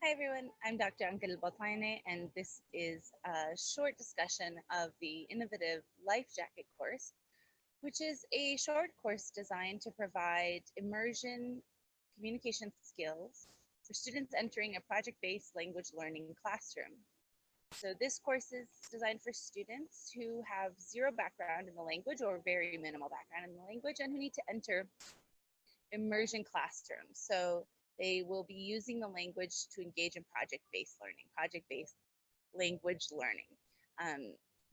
Hi everyone, I'm Dr. Ankal Bothaine, and this is a short discussion of the innovative Lifejacket course, which is a short course designed to provide immersion communication skills for students entering a project-based language learning classroom. So this course is designed for students who have zero background in the language or very minimal background in the language and who need to enter immersion classrooms. So they will be using the language to engage in project-based learning, project-based language learning.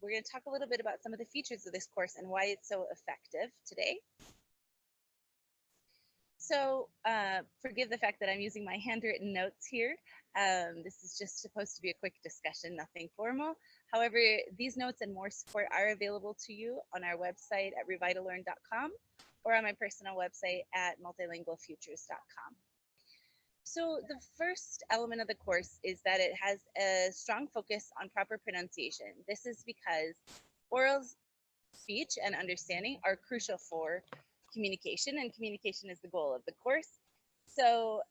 We're going to talk a little bit about some of the features of this course and why it's so effective today. So forgive the fact that I'm using my handwritten notes here. This is just supposed to be a quick discussion, nothing formal. However, these notes and more support are available to you on our website at revitalearn.com or on my personal website at multilingualfutures.com. So the first element of the course is that it has a strong focus on proper pronunciation. This is because oral speech and understanding are crucial for communication, and communication is the goal of the course. So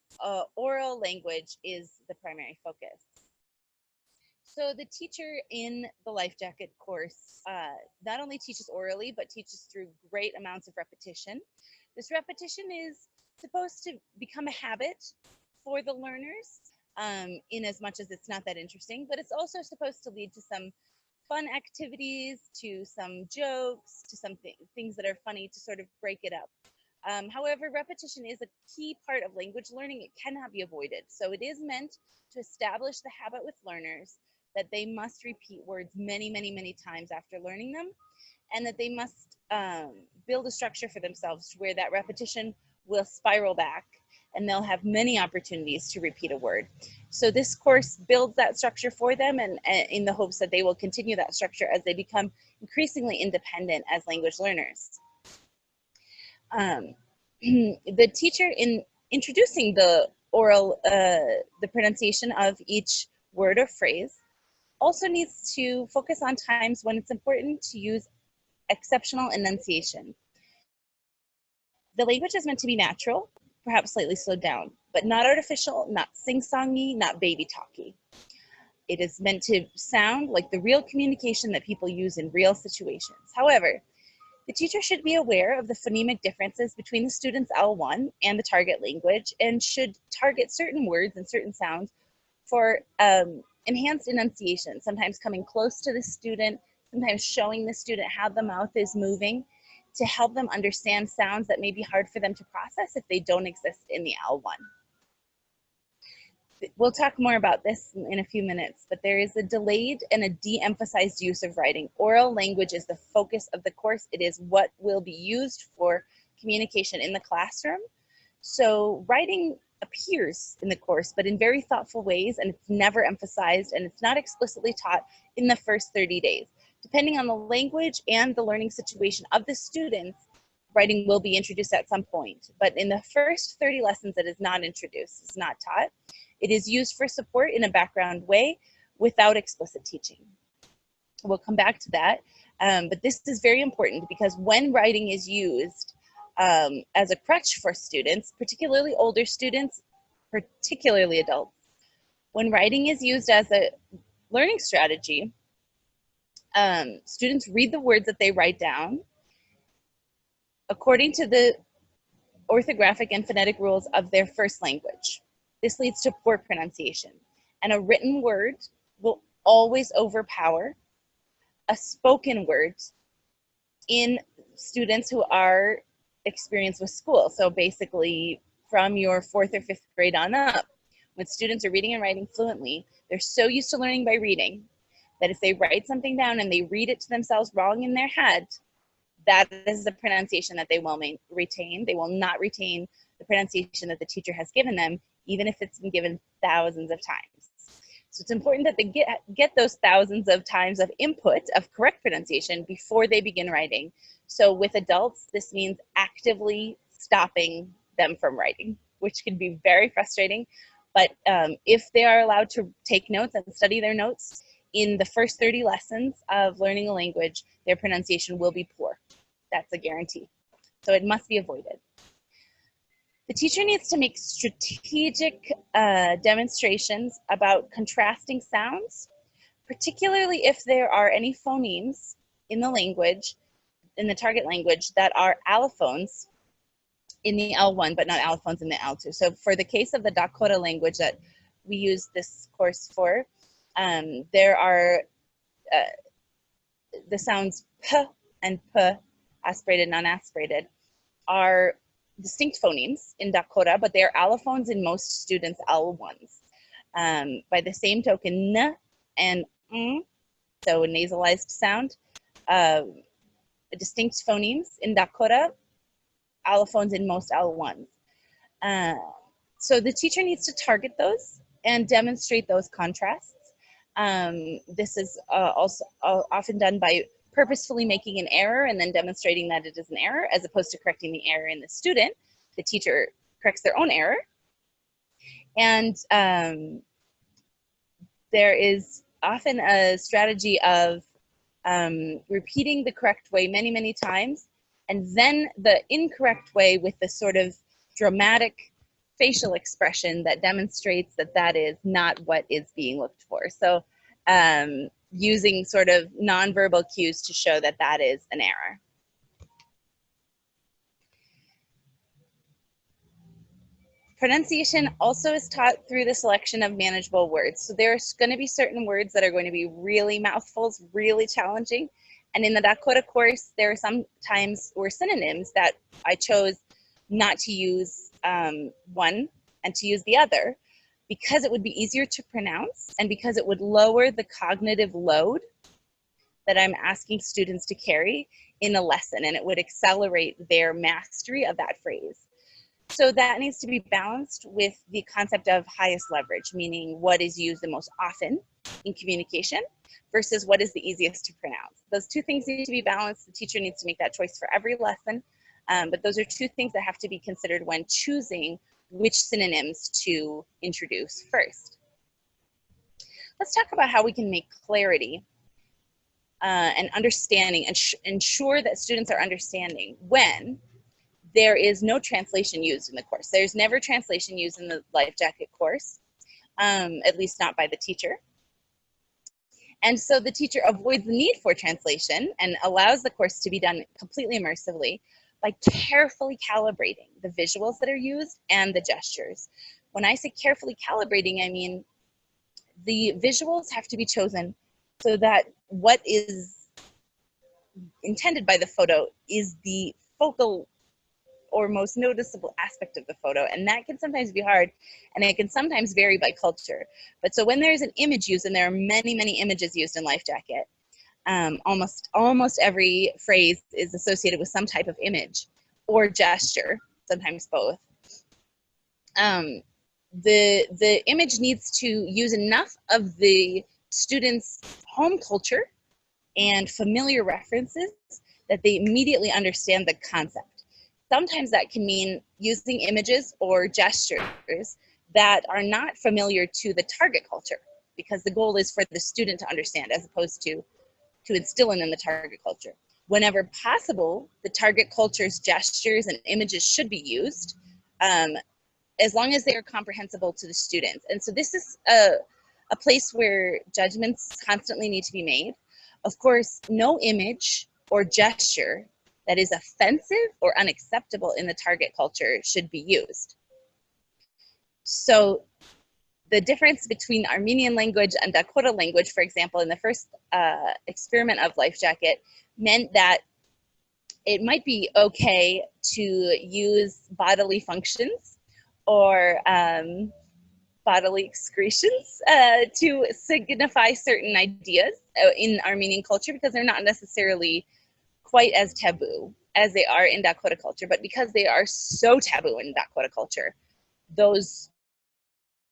oral language is the primary focus. So the teacher in the Lifejacket course not only teaches orally, but teaches through great amounts of repetition. This repetition is supposed to become a habit for the learners, in as much as it's not that interesting, but it's also supposed to lead to some fun activities, to some jokes, to some things that are funny to sort of break it up. However, repetition is a key part of language learning. It cannot be avoided. So it is meant to establish the habit with learners that they must repeat words many, many, many times after learning them, and that they must build a structure for themselves where that repetition will spiral back and they'll have many opportunities to repeat a word. So this course builds that structure for them, and in the hopes that they will continue that structure as they become increasingly independent as language learners. The teacher, in introducing the oral, the pronunciation of each word or phrase, also needs to focus on times when it's important to use exceptional enunciation. The language is meant to be natural, perhaps slightly slowed down, but not artificial, not sing-songy, not baby talky. It is meant to sound like the real communication that people use in real situations. However, the teacher should be aware of the phonemic differences between the student's L1 and the target language, and should target certain words and certain sounds for enhanced enunciation, sometimes coming close to the student, sometimes showing the student how the mouth is moving to help them understand sounds that may be hard for them to process if they don't exist in the L1. We'll talk more about this in a few minutes, but there is a delayed and a de-emphasized use of writing. Oral language is the focus of the course. It is what will be used for communication in the classroom. So writing appears in the course, but in very thoughtful ways, and it's never emphasized, and it's not explicitly taught in the first 30 days. Depending on the language and the learning situation of the students, writing will be introduced at some point. But in the first 30 lessons, it is not introduced, it's not taught. It is used for support in a background way without explicit teaching. We'll come back to that, but this is very important because when writing is used as a crutch for students, particularly older students, particularly adults, when writing is used as a learning strategy, students read the words that they write down according to the orthographic and phonetic rules of their first language. This leads to poor pronunciation, and a written word will always overpower a spoken word in students who are experienced with school. So basically from your 4th or 5th grade on up, when students are reading and writing fluently, they're so used to learning by reading that if they write something down and they read it to themselves wrong in their head, that is the pronunciation that they will retain. They will not retain the pronunciation that the teacher has given them, even if it's been given thousands of times. So it's important that they get those thousands of times of input of correct pronunciation before they begin writing. So with adults, this means actively stopping them from writing, which can be very frustrating. But if they are allowed to take notes and study their notes in the first 30 lessons of learning a language, their pronunciation will be poor. That's a guarantee. So it must be avoided. The teacher needs to make strategic demonstrations about contrasting sounds, particularly if there are any phonemes in the language, in the target language, that are allophones in the L1, but not allophones in the L2. So for the case of the Dakota language that we use this course for, there are the sounds P and P, aspirated, non-aspirated, are distinct phonemes in Dakota, but they are allophones in most students' L1s. By the same token, N and so a nasalized sound, distinct phonemes in Dakota, allophones in most L1s. So the teacher needs to target those and demonstrate those contrasts. This is also often done by purposefully making an error and then demonstrating that it is an error, as opposed to correcting the error in the student. The teacher corrects their own error. And there is often a strategy of repeating the correct way many, many times, and then the incorrect way with the sort of dramatic facial expression that demonstrates that that is not what is being looked for. So using sort of nonverbal cues to show that that is an error. Pronunciation also is taught through the selection of manageable words. So there's going to be certain words that are going to be really mouthfuls, really challenging. And in the Dakota course, there are some times where synonyms that I chose not to use one and to use the other, because it would be easier to pronounce and because it would lower the cognitive load that I'm asking students to carry in a lesson, and it would accelerate their mastery of that phrase. So that needs to be balanced with the concept of highest leverage, meaning what is used the most often in communication versus what is the easiest to pronounce. Those two things need to be balanced. The teacher needs to make that choice for every lesson, but those are two things that have to be considered when choosing which synonyms to introduce first. Let's talk about how we can make clarity and understanding and ensure that students are understanding when there is no translation used in the course. There's never translation used in the Lifejacket course, at least not by the teacher. And so the teacher avoids the need for translation and allows the course to be done completely immersively by carefully calibrating the visuals that are used and the gestures. When I say carefully calibrating, I mean the visuals have to be chosen so that what is intended by the photo is the focal or most noticeable aspect of the photo, and that can sometimes be hard, and it can sometimes vary by culture. But so when there's an image used, and there are many, many images used in Lifejacket, almost every phrase is associated with some type of image or gesture, sometimes both. The image needs to use enough of the student's home culture and familiar references that they immediately understand the concept. Sometimes that can mean using images or gestures that are not familiar to the target culture, because the goal is for the student to understand as opposed to instill in the target culture. Whenever possible, the target culture's gestures and images should be used, as long as they are comprehensible to the students. And so this is a place where judgments constantly need to be made. Of course, no image or gesture that is offensive or unacceptable in the target culture should be used. So the difference between Armenian language and Dakota language, for example, in the first experiment of Lifejacket, meant that it might be okay to use bodily functions or bodily excretions to signify certain ideas in Armenian culture, because they're not necessarily quite as taboo as they are in Dakota culture. But because they are so taboo in Dakota culture, those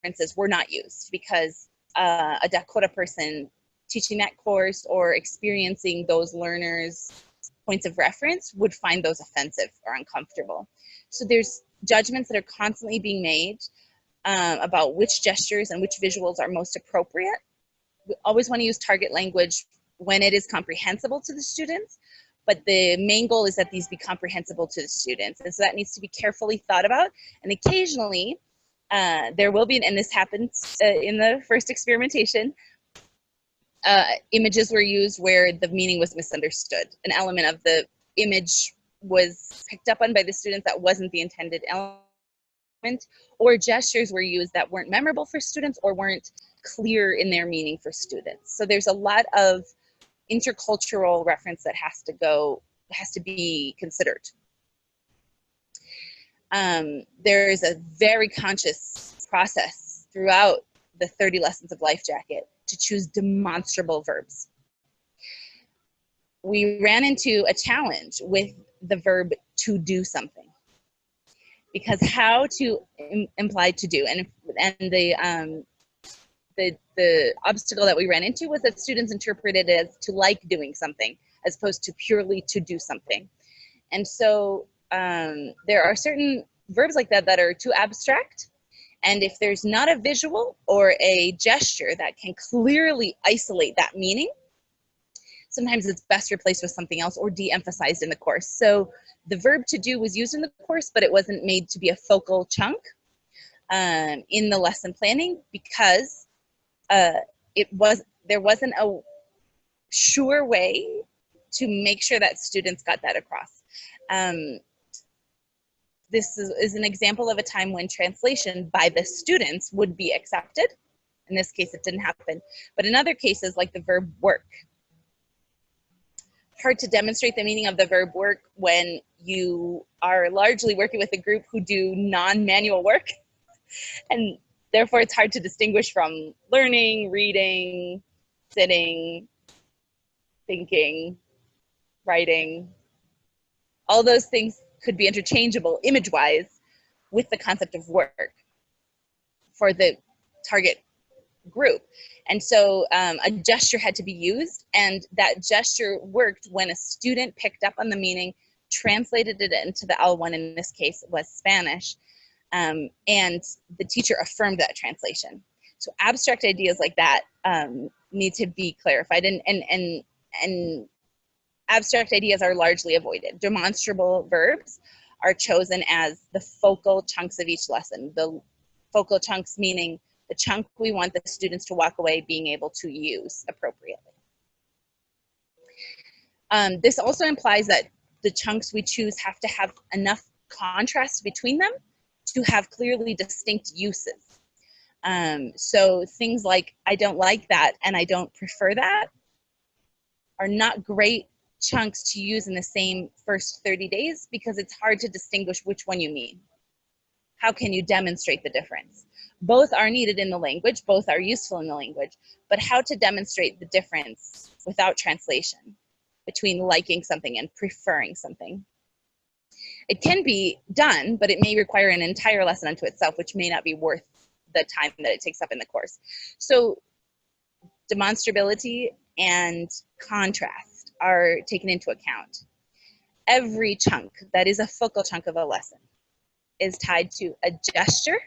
references were not used, because a Dakota person teaching that course or experiencing those learners' points of reference would find those offensive or uncomfortable. So there's judgments that are constantly being made about which gestures and which visuals are most appropriate. We always want to use target language when it is comprehensible to the students, but the main goal is that these be comprehensible to the students. And so that needs to be carefully thought about. And occasionally, there will be, and this happens in the first experimentation, images were used where the meaning was misunderstood. An element of the image was picked up on by the students that wasn't the intended element, or gestures were used that weren't memorable for students or weren't clear in their meaning for students. So there's a lot of intercultural reference that has to be considered. There is a very conscious process throughout the 30 lessons of Lifejacket to choose demonstrable verbs. We ran into a challenge with the verb to do something, because how to implied to do, and the obstacle that we ran into was that students interpreted it as to like doing something as opposed to purely to do something. And so there are certain verbs like that that are too abstract, and if there's not a visual or a gesture that can clearly isolate that meaning, sometimes it's best replaced with something else or de-emphasized in the course. So the verb to do was used in the course, but it wasn't made to be a focal chunk in the lesson planning, because there wasn't a sure way to make sure that students got that across. This is an example of a time when translation by the students would be accepted. In this case, it didn't happen. But in other cases, like the verb work, hard to demonstrate the meaning of the verb work when you are largely working with a group who do non-manual work. And therefore, it's hard to distinguish from learning, reading, sitting, thinking, writing. All those things could be interchangeable image-wise with the concept of work for the target group. And so a gesture had to be used, and that gesture worked when a student picked up on the meaning, translated it into the L1, in this case was Spanish, and the teacher affirmed that translation. So abstract ideas like that need to be clarified, and abstract ideas are largely avoided. Demonstrable verbs are chosen as the focal chunks of each lesson. The focal chunks meaning the chunk we want the students to walk away being able to use appropriately. This also implies that the chunks we choose have to have enough contrast between them to have clearly distinct uses. So things like, I don't like that and I don't prefer that are not great chunks to use in the same first 30 days because it's hard to distinguish which one you mean. How can you demonstrate the difference? Both are needed in the language, both are useful in the language, but how to demonstrate the difference without translation between liking something and preferring something? It can be done, but it may require an entire lesson unto itself, which may not be worth the time that it takes up in the course. So demonstrability and contrast are taken into account. Every chunk that is a focal chunk of a lesson is tied to a gesture.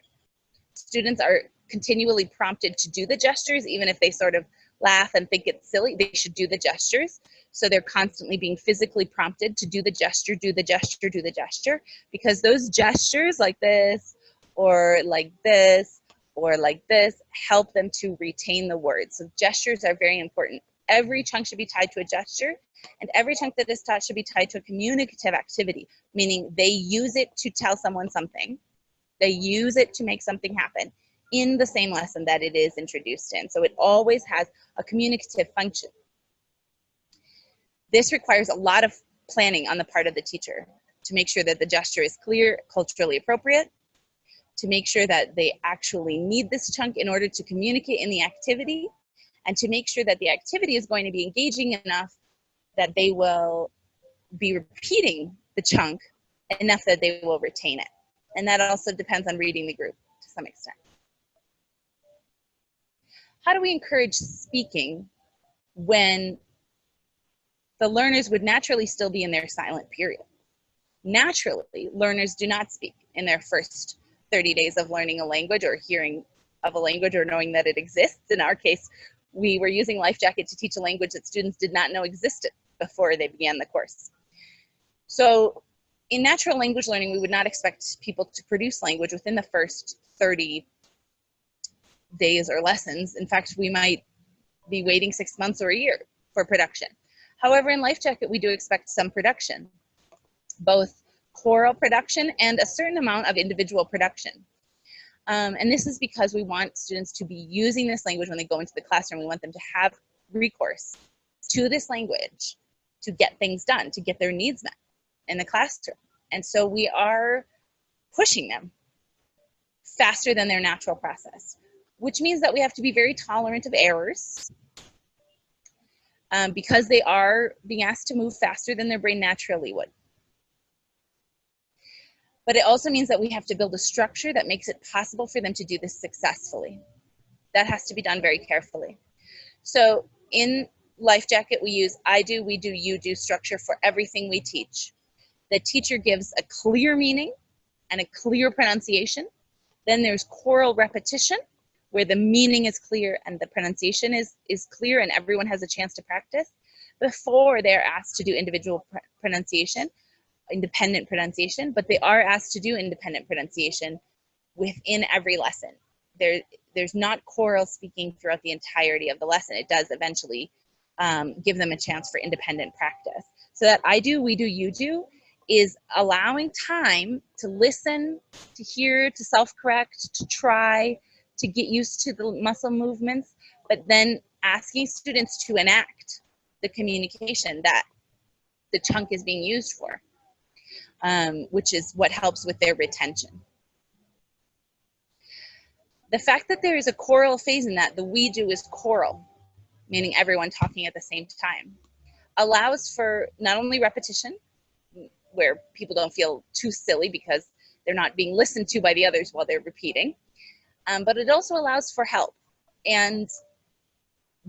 Students are continually prompted to do the gestures, even if they sort of laugh and think it's silly, they should do the gestures. So they're constantly being physically prompted to do the gesture, do the gesture, do the gesture, because those gestures like this, or like this, or like this, help them to retain the words. So gestures are very important. Every chunk should be tied to a gesture, and every chunk that is taught should be tied to a communicative activity, meaning they use it to tell someone something. They use it to make something happen in the same lesson that it is introduced in. So it always has a communicative function. This requires a lot of planning on the part of the teacher to make sure that the gesture is clear, culturally appropriate, to make sure that they actually need this chunk in order to communicate in the activity, and to make sure that the activity is going to be engaging enough that they will be repeating the chunk enough that they will retain it. And that also depends on reading the group to some extent. How do we encourage speaking when the learners would naturally still be in their silent period? Naturally, learners do not speak in their first 30 days of learning a language or hearing of a language or knowing that it exists. In our case, we were using Lifejacket to teach a language that students did not know existed. before they began the course. So in natural language learning, we would not expect people to produce language within the first 30 days or lessons. In fact, we might be waiting 6 months or a year for production. However, in Lifejacket, we do expect some production, both choral production and a certain amount of individual production. And this is because we want students to be using this language when they go into the classroom. We want them to have recourse to this language to get things done, to get their needs met in the classroom. And so we are pushing them faster than their natural process, which means that we have to be very tolerant of errors because they are being asked to move faster than their brain naturally would. But it also means that we have to build a structure that makes it possible for them to do this successfully. That has to be done very carefully. So in Lifejacket, we use I do, we do, you do structure for everything we teach. The teacher gives a clear meaning and a clear pronunciation. Then there's choral repetition, where the meaning is clear and the pronunciation is clear and everyone has a chance to practice before they're asked to do individual pronunciation, independent pronunciation, but they are asked to do independent pronunciation within every lesson. There's not choral speaking throughout the entirety of the lesson. It does eventually give them a chance for independent practice. So that I do, we do, you do is allowing time to listen, to hear, to self-correct, to try, to get used to the muscle movements, but then asking students to enact the communication that the chunk is being used for, which is what helps with their retention. The fact that there is a choral phase in that, the we do is choral, meaning everyone talking at the same time, allows for not only repetition, where people don't feel too silly because they're not being listened to by the others while they're repeating, but it also allows for help and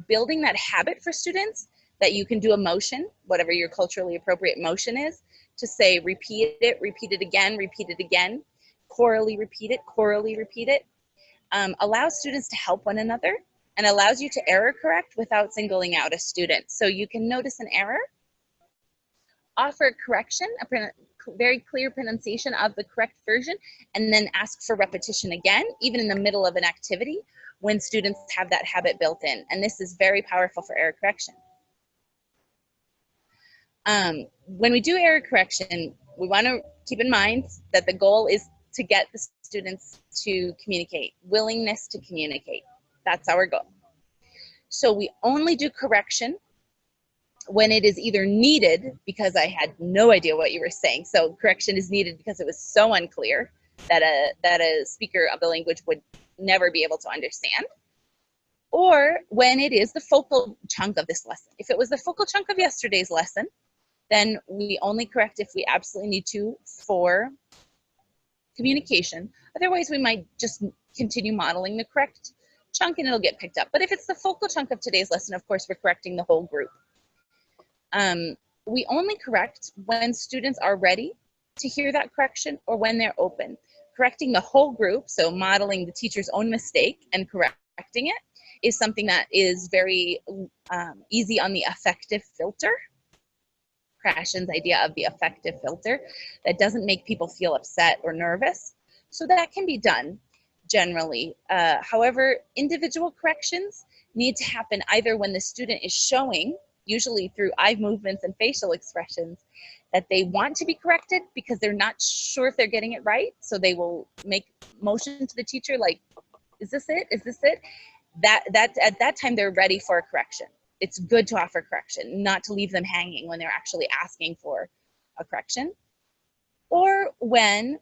building that habit for students that you can do a motion, whatever your culturally appropriate motion is, to say repeat it again, chorally repeat it, allows students to help one another and allows you to error correct without singling out a student. So you can notice an error, offer a correction, a very clear pronunciation of the correct version, and then ask for repetition again, even in the middle of an activity when students have that habit built in. And this is very powerful for error correction. When we do error correction, we want to keep in mind that the goal is to get the students to communicate, willingness to communicate. That's our goal. So we only do correction when it is either needed because I had no idea what you were saying. So correction is needed because it was so unclear that a speaker of the language would never be able to understand, or when it is the focal chunk of this lesson. If it was the focal chunk of yesterday's lesson, then we only correct if we absolutely need to for communication. Otherwise, we might just continue modeling the correct chunk and it'll get picked up. But if it's the focal chunk of today's lesson, of course, we're correcting the whole group. We only correct when students are ready to hear that correction or when they're open. Correcting the whole group, so modeling the teacher's own mistake and correcting it, is something that is very easy on the affective filter. Krashen's idea of the affective filter that doesn't make people feel upset or nervous. So that can be done generally. However, individual corrections need to happen either when the student is showing, usually through eye movements and facial expressions, that they want to be corrected because they're not sure if they're getting it right. So they will make motion to the teacher like, is this it? Is this it? At that time, they're ready for a correction. It's good to offer correction, not to leave them hanging when they're actually asking for a correction. Or when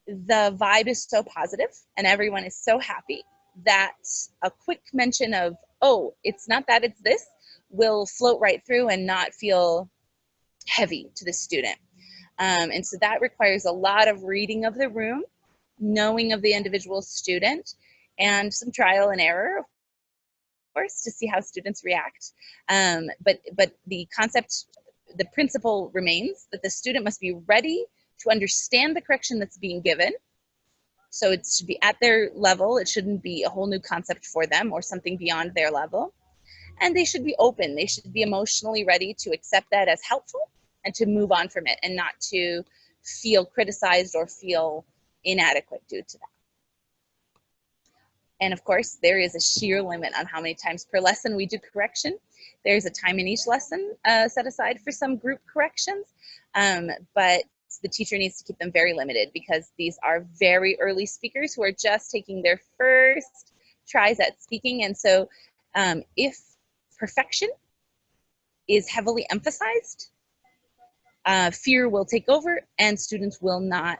the vibe is so positive and everyone is so happy that a quick mention of, oh, it's not that, it's this, will float right through and not feel heavy to the student. And so that requires a lot of reading of the room, knowing of the individual student, and some trial and error, of course, to see how students react. But the concept, the principle remains that the student must be ready to understand the correction that's being given. So it should be at their level. It shouldn't be a whole new concept for them or something beyond their level. and they should be open. They should be emotionally ready to accept that as helpful and to move on from it and not to feel criticized or feel inadequate due to that. And of course, there is a sheer limit on how many times per lesson we do correction. There's a time in each lesson set aside for some group corrections, but the teacher needs to keep them very limited because these are very early speakers who are just taking their first tries at speaking. And so if perfection is heavily emphasized, fear will take over and students will not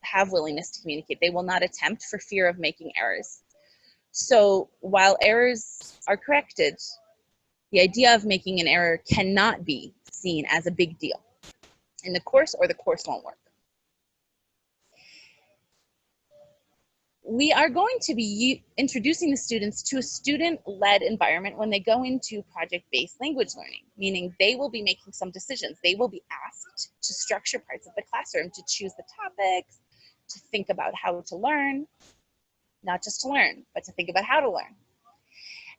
have willingness to communicate. They will not attempt for fear of making errors. So while errors are corrected, the idea of making an error cannot be seen as a big deal in the course, or the course won't work. We are going to be introducing the students to a student-led environment when they go into project-based language learning, meaning they will be making some decisions. They will be asked to structure parts of the classroom, to choose the topics, to think about how to learn, not just to learn, but to think about how to learn.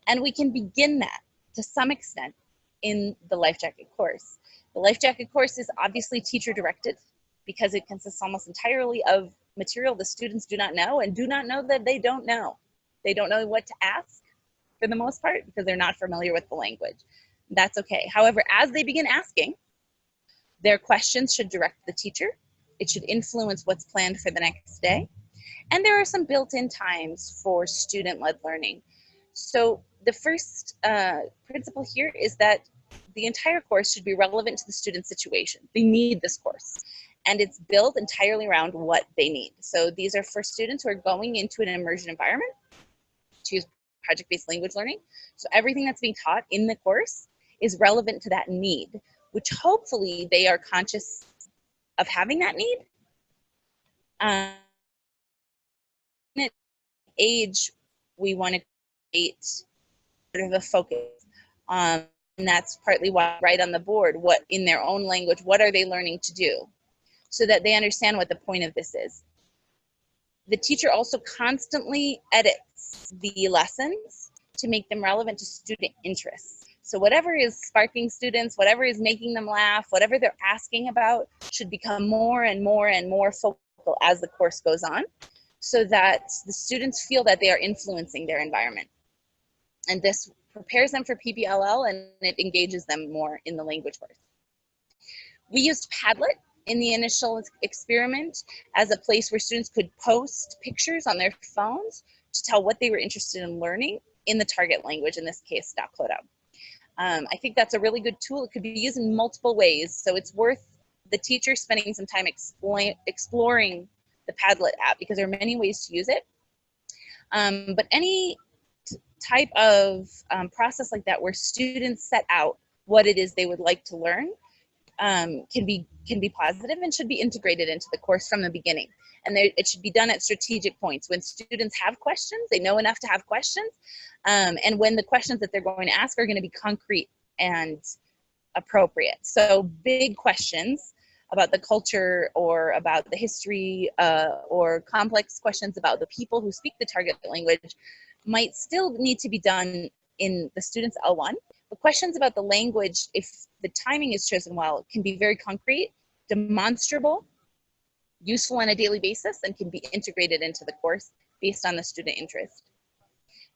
And we can begin that to some extent in the Lifejacket course. The Lifejacket course is obviously teacher-directed because it consists almost entirely of material the students do not know and do not know that they don't know. They don't know what to ask for the most part because they're not familiar with the language. That's okay. However, as they begin asking, their questions should direct the teacher. It should influence what's planned for the next day. And there are some built-in times for student-led learning. So the first principle here is that the entire course should be relevant to the student's situation. They need this course. And it's built entirely around what they need. So these are for students who are going into an immersion environment to use project-based language learning. So everything that's being taught in the course is relevant to that need, which hopefully they are conscious of having that need. Age, we want to create sort of a focus. And that's partly why I write on the board what in their own language, what are they learning to do, so that they understand what the point of this is. The teacher also constantly edits the lessons to make them relevant to student interests. So whatever is sparking students, whatever is making them laugh, whatever they're asking about should become more and more and more focal as the course goes on, so that the students feel that they are influencing their environment. And this prepares them for PBLL and it engages them more in the language course. We used Padlet in the initial experiment as a place where students could post pictures on their phones to tell what they were interested in learning in the target language, in this case, Dakota. I think that's a really good tool. It could be used in multiple ways, so it's worth the teacher spending some time exploring the Padlet app because there are many ways to use it. But any type of process like that where students set out what it is they would like to learn can be positive and should be integrated into the course from the beginning. And it should be done at strategic points when students have questions, they know enough to have questions, and when the questions that they're going to ask are going to be concrete and appropriate. So big questions about the culture or about the history or complex questions about the people who speak the target language might still need to be done in the students' L1. But questions about the language, if the timing is chosen well, can be very concrete, demonstrable, useful on a daily basis, and can be integrated into the course based on the student interest.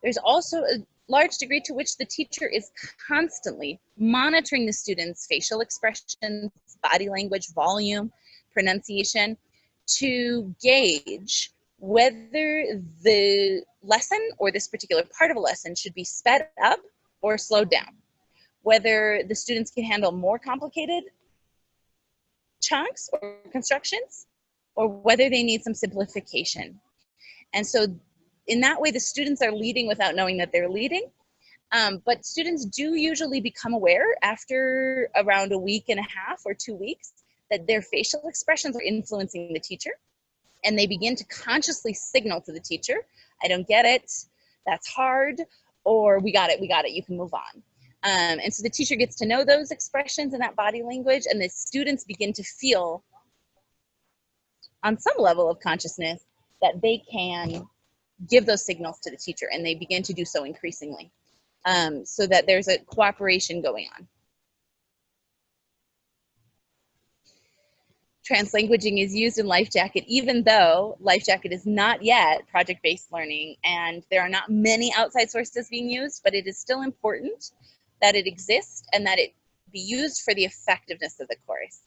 There's also a large degree to which the teacher is constantly monitoring the students' facial expressions, body language, volume, pronunciation, to gauge whether the lesson or this particular part of a lesson should be sped up or slowed down, whether the students can handle more complicated chunks or constructions, or whether they need some simplification. And so in that way, the students are leading without knowing that they're leading. But students do usually become aware after around a week and a half or 2 weeks that their facial expressions are influencing the teacher. And they begin to consciously signal to the teacher, I don't get it, that's hard, or we got it, you can move on. And so the teacher gets to know those expressions and that body language, and the students begin to feel on some level of consciousness that they can give those signals to the teacher, and they begin to do so increasingly. so that there's a cooperation going on. Translanguaging is used in Lifejacket, even though Lifejacket is not yet project-based learning and there are not many outside sources being used, but it is still important that it exists and that it be used for the effectiveness of the course.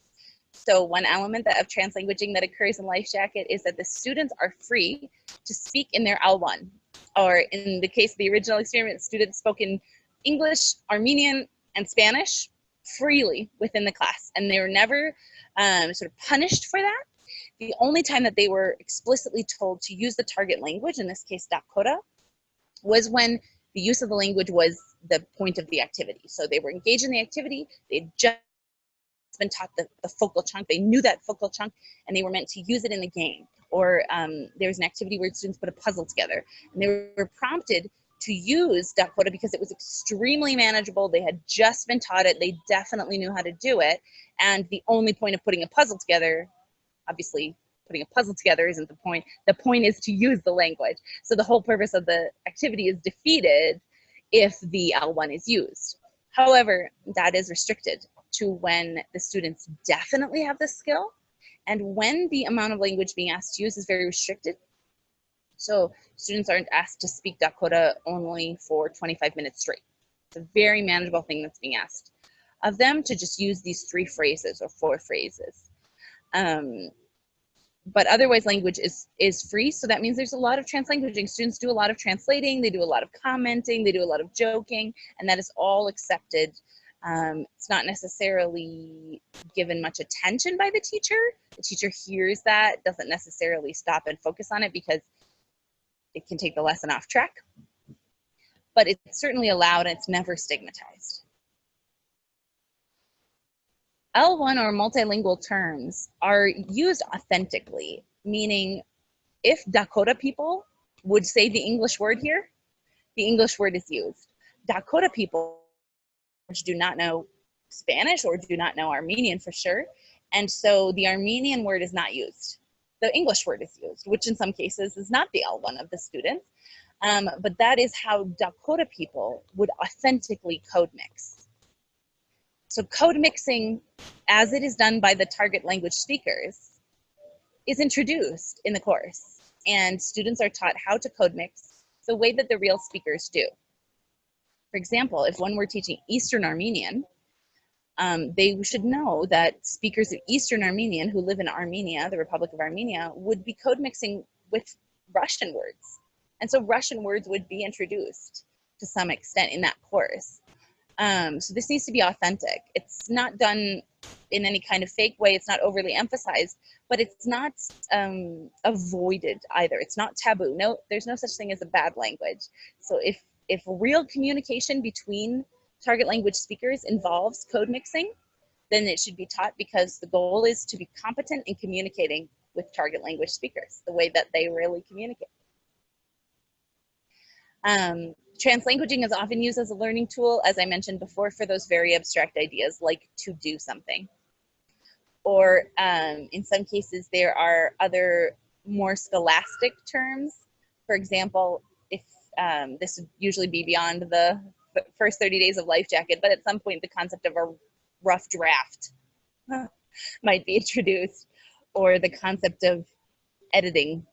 So one element of translanguaging that occurs in Lifejacket is that the students are free to speak in their L1, or in the case of the original experiment, students spoke in English, Armenian, and Spanish freely within the class, and they were never sort of punished for that. The only time that they were explicitly told to use the target language, in this case Dakota, was when the use of the language was the point of the activity. So they were engaged in the activity, they'd just been taught the focal chunk, they knew that focal chunk, and they were meant to use it in the game. Or there was an activity where students put a puzzle together, and they were prompted to use Dakota because it was extremely manageable. They had just been taught it. They definitely knew how to do it. And the only point of putting a puzzle together, obviously putting a puzzle together isn't the point. The point is to use the language. So the whole purpose of the activity is defeated if the L1 is used. However, that is restricted to when the students definitely have the skill and when the amount of language being asked to use is very restricted. So students aren't asked to speak Dakota only for 25 minutes straight. It's a very manageable thing that's being asked of them, to just use these 3 phrases or 4 phrases. But otherwise language is free, so that means there's a lot of translanguaging. Students do a lot of translating, they do a lot of commenting, they do a lot of joking, and that is all accepted. It's not necessarily given much attention by the teacher. The teacher hears that, doesn't necessarily stop and focus on it because it can take the lesson off track, but it's certainly allowed and it's never stigmatized. L1 or multilingual terms are used authentically, meaning if Dakota people would say the English word here, the English word is used. Dakota people do not know Spanish or do not know Armenian for sure, and so the Armenian word is not used. The English word is used, which in some cases is not the L1 of the students, but that is how Dakota people would authentically code mix. So code mixing, as it is done by the target language speakers, is introduced in the course, and students are taught how to code mix the way that the real speakers do. For example, if one were teaching Eastern Armenian, they should know that speakers of Eastern Armenian who live in Armenia, the Republic of Armenia, would be code mixing with Russian words. And so Russian words would be introduced to some extent in that course. So this needs to be authentic. It's not done in any kind of fake way. It's not overly emphasized, but it's not avoided either. It's not taboo. No, there's no such thing as a bad language. So if real communication between target language speakers involves code mixing, then it should be taught, because the goal is to be competent in communicating with target language speakers the way that they really communicate. Translanguaging is often used as a learning tool, as I mentioned before, for those very abstract ideas like to do something. Or in some cases, there are other more scholastic terms. For example, if this would usually be beyond the first 30 days of Lifejacket, but at some point the concept of a rough draft might be introduced, or the concept of editing.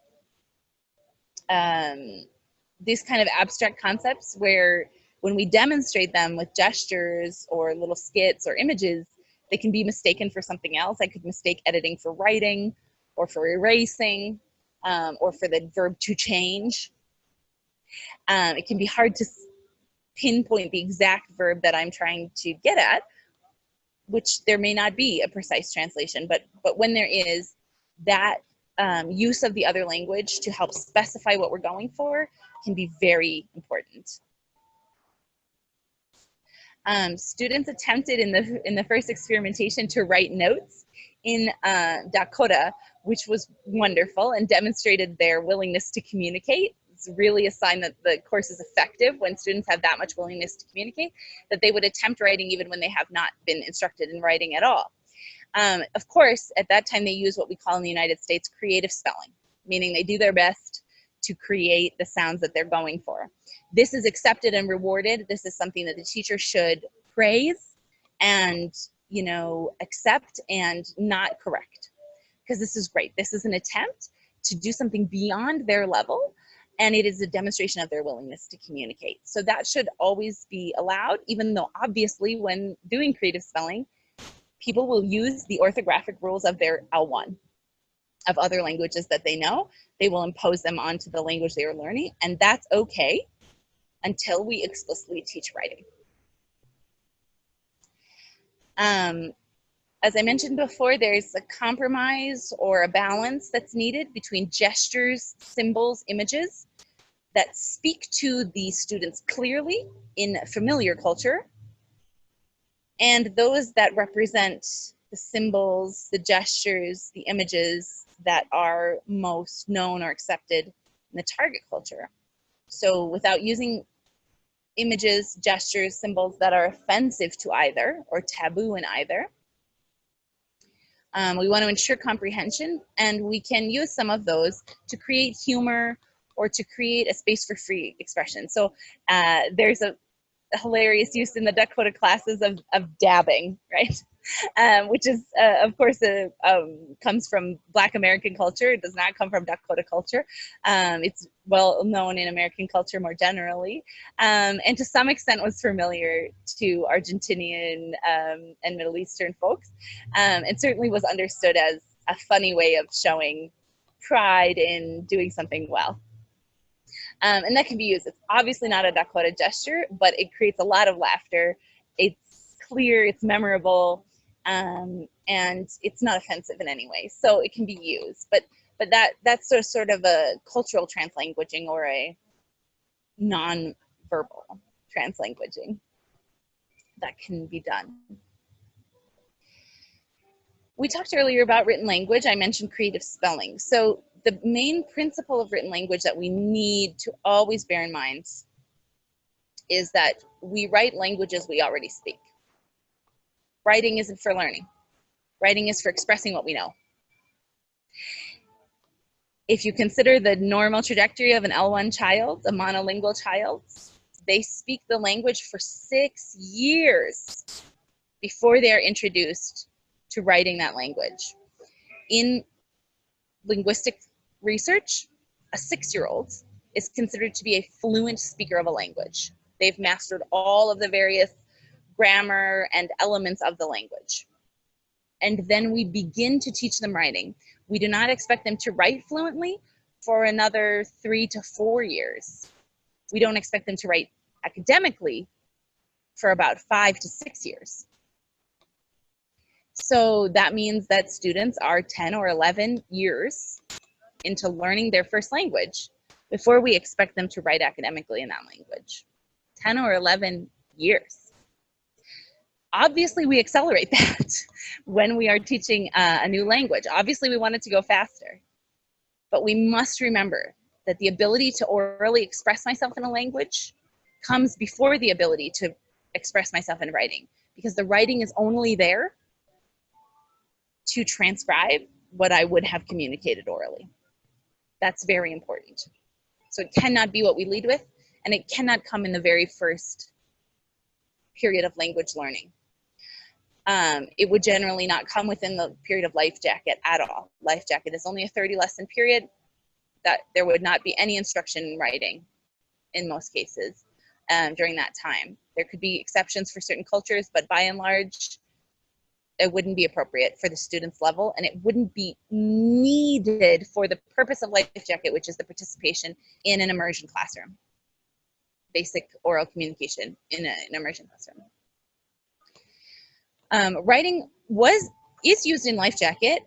These kind of abstract concepts where when we demonstrate them with gestures or little skits or images, they can be mistaken for something else. I could mistake editing for writing or for erasing or for the verb to change. It can be hard to pinpoint the exact verb that I'm trying to get at, which there may not be a precise translation, but when there is, that use of the other language to help specify what we're going for can be very important. Students attempted in the first experimentation to write notes in Dakota, which was wonderful and demonstrated their willingness to communicate. It's really a sign that the course is effective when students have that much willingness to communicate, that they would attempt writing even when they have not been instructed in writing at all. Of course, at that time they use what we call in the United States creative spelling, meaning they do their best to create the sounds that they're going for. This is accepted and rewarded. This is something that the teacher should praise and, you know, accept and not correct, because this is great. This is an attempt to do something beyond their level, and it is a demonstration of their willingness to communicate. So that should always be allowed, even though obviously when doing creative spelling, people will use the orthographic rules of their L1, of other languages that they know. They will impose them onto the language they are learning, and that's okay until we explicitly teach writing. As I mentioned before, there's a compromise or a balance that's needed between gestures, symbols, images that speak to the students clearly in familiar culture, and those that represent the symbols, the gestures, the images that are most known or accepted in the target culture. So without using images, gestures, symbols that are offensive to either or taboo in either. We want to ensure comprehension, and we can use some of those to create humor or to create a space for free expression. So there's a hilarious use in the Dakota classes of dabbing, right? Which is, of course, comes from Black American culture. It does not come from Dakota culture. It's well known in American culture more generally, and to some extent was familiar to Argentinian and Middle Eastern folks, and certainly was understood as a funny way of showing pride in doing something well. And that can be used. It's obviously not a Dakota gesture, but it creates a lot of laughter. It's clear, it's memorable, and it's not offensive in any way. So it can be used. But that's sort of a cultural translanguaging or a non-verbal translanguaging that can be done. We talked earlier about written language. I mentioned creative spelling. So the main principle of written language that we need to always bear in mind is that we write languages we already speak. Writing isn't for learning. Writing is for expressing what we know. If you consider the normal trajectory of an L1 child, a monolingual child, they speak the language for 6 years before they are introduced to writing that language. In linguistic research, a 6-year-old is considered to be a fluent speaker of a language. They've mastered all of the various grammar and elements of the language. And then we begin to teach them writing. We do not expect them to write fluently for another 3 to 4 years. We don't expect them to write academically for about 5 to 6 years. So that means that students are 10 or 11 years into learning their first language before we expect them to write academically in that language. 10 or 11 years. Obviously, we accelerate that when we are teaching a new language. Obviously, we want it to go faster. But we must remember that the ability to orally express myself in a language comes before the ability to express myself in writing, because the writing is only there to transcribe what I would have communicated orally. That's very important. So it cannot be what we lead with, and it cannot come in the very first period of language learning. It would generally not come within the period of Lifejacket at all. Lifejacket is only a 30 lesson period. That there would not be any instruction in writing in most cases during that time. There could be exceptions for certain cultures, but by and large, it wouldn't be appropriate for the student's level, and it wouldn't be needed for the purpose of Lifejacket, which is the participation in an immersion classroom. Basic oral communication in an immersion classroom. Writing is used in Lifejacket.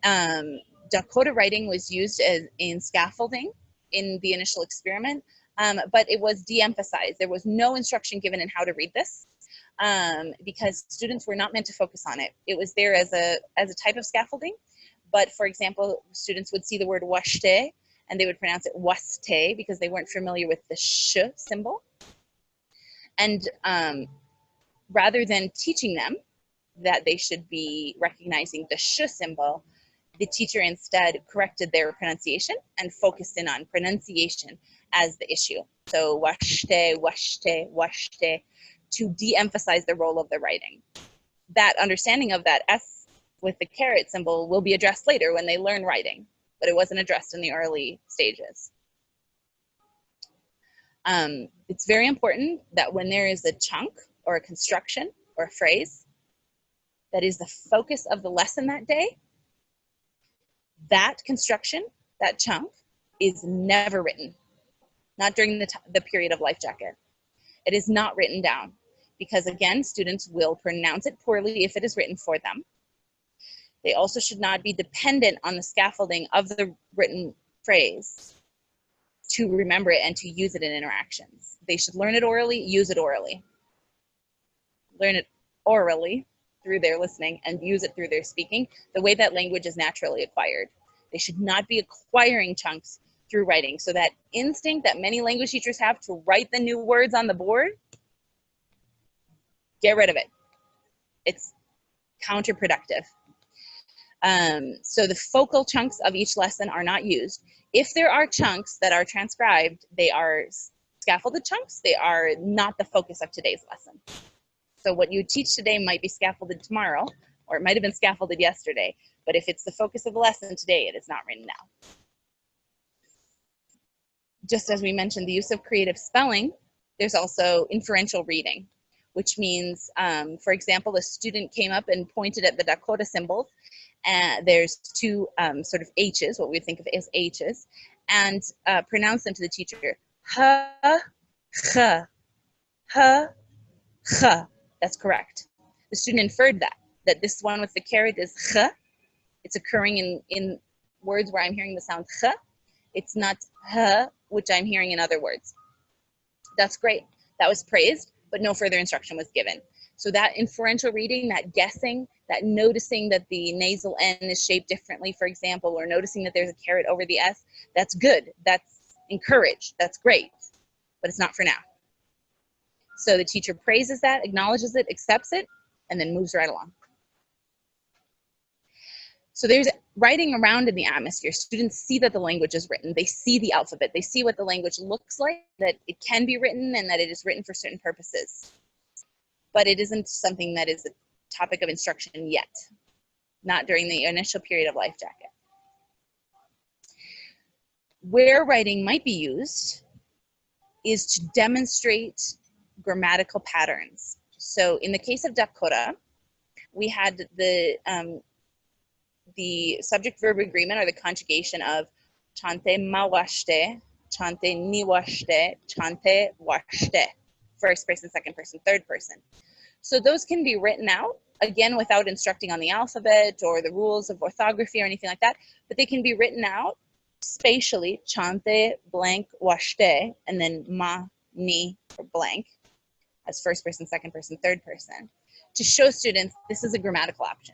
Dakota writing was used in scaffolding in the initial experiment, but it was de-emphasized. There was no instruction given in how to read this. Because students were not meant to focus on it. It was there as a type of scaffolding, but for example, students would see the word washte and they would pronounce it waste because they weren't familiar with the sh symbol. And rather than teaching them that they should be recognizing the sh symbol, the teacher instead corrected their pronunciation and focused in on pronunciation as the issue. So washte, washte, washte, to de-emphasize the role of the writing. That understanding of that S with the caret symbol will be addressed later when they learn writing, but it wasn't addressed in the early stages. It's very important that when there is a chunk or a construction or a phrase that is the focus of the lesson that day, that construction, that chunk, is never written. Not during the period of Lifejacket. It is not written down because, again, students will pronounce it poorly if it is written for them. They also should not be dependent on the scaffolding of the written phrase to remember it and to use it in interactions. They should learn it orally, use it orally. Learn it orally through their listening and use it through their speaking, the way that language is naturally acquired. They should not be acquiring chunks through writing. So that instinct that many language teachers have to write the new words on the board, get rid of it. It's counterproductive. So the focal chunks of each lesson are not used. If there are chunks that are transcribed, they are scaffolded chunks. They are not the focus of today's lesson. So what you teach today might be scaffolded tomorrow, or it might have been scaffolded yesterday. But if it's the focus of the lesson today, it is not written down. Just as we mentioned the use of creative spelling, there's also inferential reading, which means, for example, a student came up and pointed at the Dakota symbols, and there's two sort of H's, what we think of as H's, and pronounced them to the teacher. Ha, ha, ha, ha. That's correct. The student inferred that this one with the caret is ha. It's occurring in words where I'm hearing the sound ha. It's not ha, which I'm hearing in other words. That's great. That was praised, but no further instruction was given. So that inferential reading, that guessing, that noticing that the nasal N is shaped differently, for example, or noticing that there's a caret over the S, that's good. That's encouraged. That's great. But it's not for now. So the teacher praises that, acknowledges it, accepts it, and then moves right along. So there's writing around in the atmosphere. Students see that the language is written. They see the alphabet. They see what the language looks like, that it can be written and that it is written for certain purposes. But it isn't something that is a topic of instruction yet, not during the initial period of Lifejacket. Where writing might be used is to demonstrate grammatical patterns. So in the case of Dakota, we had the subject-verb agreement, or the conjugation of chante mawashte, chante niwashte, chante washte. First person, second person, third person. So those can be written out, again, without instructing on the alphabet or the rules of orthography or anything like that, but they can be written out spatially, chante blank washte, and then ma, ni, or blank, as first person, second person, third person, to show students this is a grammatical option.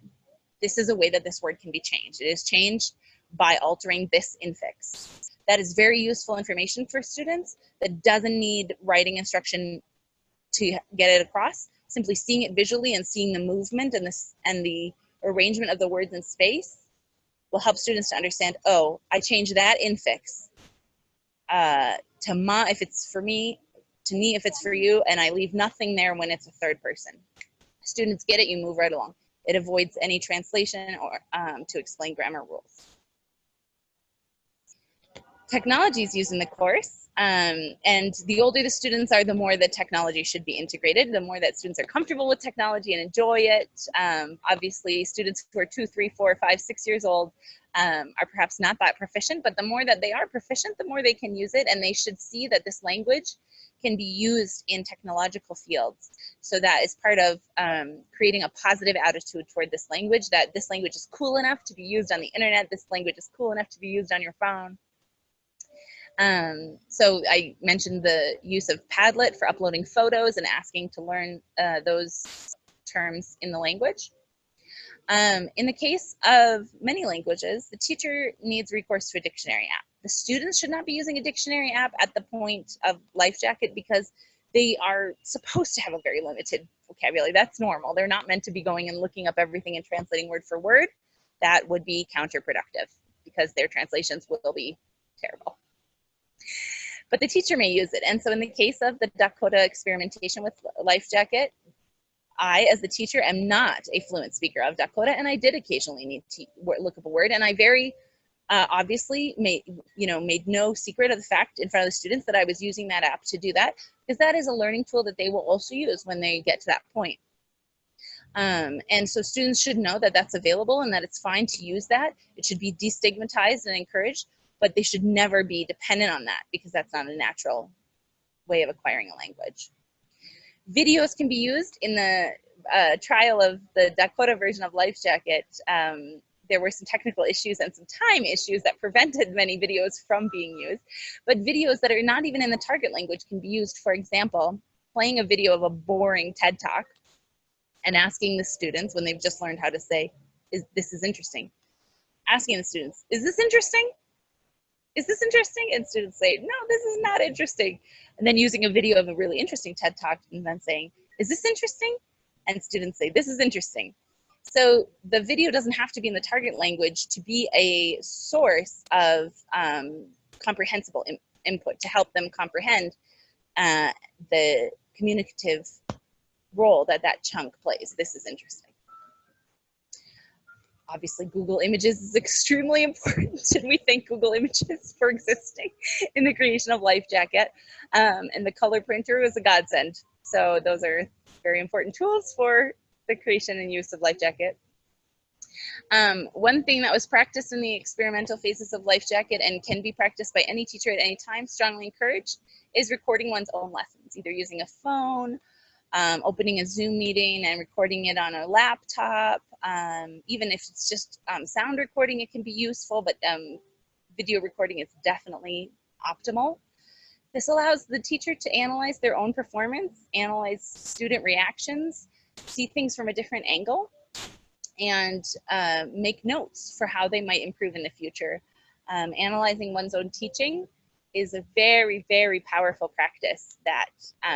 This is a way that this word can be changed. It is changed by altering this infix. That is very useful information for students that doesn't need writing instruction to get it across. Simply seeing it visually and seeing the movement and the arrangement of the words in space will help students to understand, oh, I changed that infix to ma if it's for me, to ni if it's for you, and I leave nothing there when it's a third person. Students get it, you move right along. It avoids any translation or to explain grammar rules. Technology is used in the course, and the older the students are, the more the technology should be integrated, the more that students are comfortable with technology and enjoy it. Obviously, students who are 2, 3, 4, 5, 6 years old are perhaps not that proficient, but the more that they are proficient, the more they can use it, and they should see that this language can be used in technological fields. So that is part of creating a positive attitude toward this language, that this language is cool enough to be used on the internet, this language is cool enough to be used on your phone. So I mentioned the use of Padlet for uploading photos and asking to learn those terms in the language. In the case of many languages, the teacher needs recourse to a dictionary app. The students should not be using a dictionary app at the point of Lifejacket because they are supposed to have a very limited vocabulary. That's normal. They're not meant to be going and looking up everything and translating word for word. that would be counterproductive because their translations will be terrible. But the teacher may use it. And so in the case of the Dakota experimentation with Lifejacket, I, as the teacher, am not a fluent speaker of Dakota, and I did occasionally need to look up a word, and I very obviously made no secret of the fact in front of the students that I was using that app to do that, because that is a learning tool that they will also use when they get to that point. And so students should know that that's available and that it's fine to use that. It should be destigmatized and encouraged, but they should never be dependent on that because that's not a natural way of acquiring a language. Videos can be used in the trial of the Dakota version of Lifejacket. There were some technical issues and some time issues that prevented many videos from being used. But videos that are not even in the target language can be used. For example, playing a video of a boring TED Talk and asking the students when they've just learned how to say, this is interesting. Asking the students, is this interesting? Is this interesting? And students say, no, this is not interesting. And then using a video of a really interesting TED Talk and then saying, is this interesting? And students say, this is interesting. So the video doesn't have to be in the target language to be a source of comprehensible input to help them comprehend the communicative role that that chunk plays. This is interesting. Obviously, Google Images is extremely important, and we thank Google Images for existing in the creation of Lifejacket. And the color printer is a godsend. So those are very important tools for the creation and use of Lifejacket. One thing that was practiced in the experimental phases of Lifejacket and can be practiced by any teacher at any time, strongly encouraged, is recording one's own lessons, either using a phone, opening a Zoom meeting and recording it on a laptop. Even if it's just sound recording, it can be useful, but video recording is definitely optimal. This allows the teacher to analyze their own performance, analyze student reactions, see things from a different angle, and make notes for how they might improve in the future. Analyzing one's own teaching is a very, very powerful practice that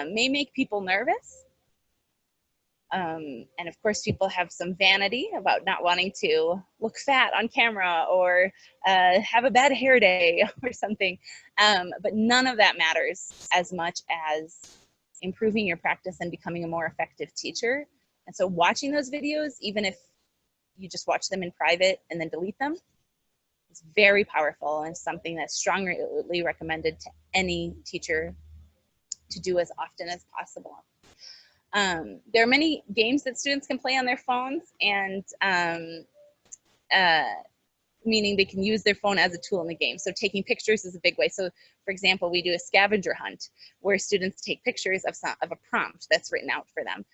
may make people nervous. And of course, people have some vanity about not wanting to look fat on camera or have a bad hair day or something. But none of that matters as much as improving your practice and becoming a more effective teacher. And so watching those videos, even if you just watch them in private and then delete them, is very powerful and something that's strongly recommended to any teacher to do as often as possible. There are many games that students can play on their phones, and meaning they can use their phone as a tool in the game. So taking pictures is a big way. So for example, we do a scavenger hunt where students take pictures of a prompt that's written out for them.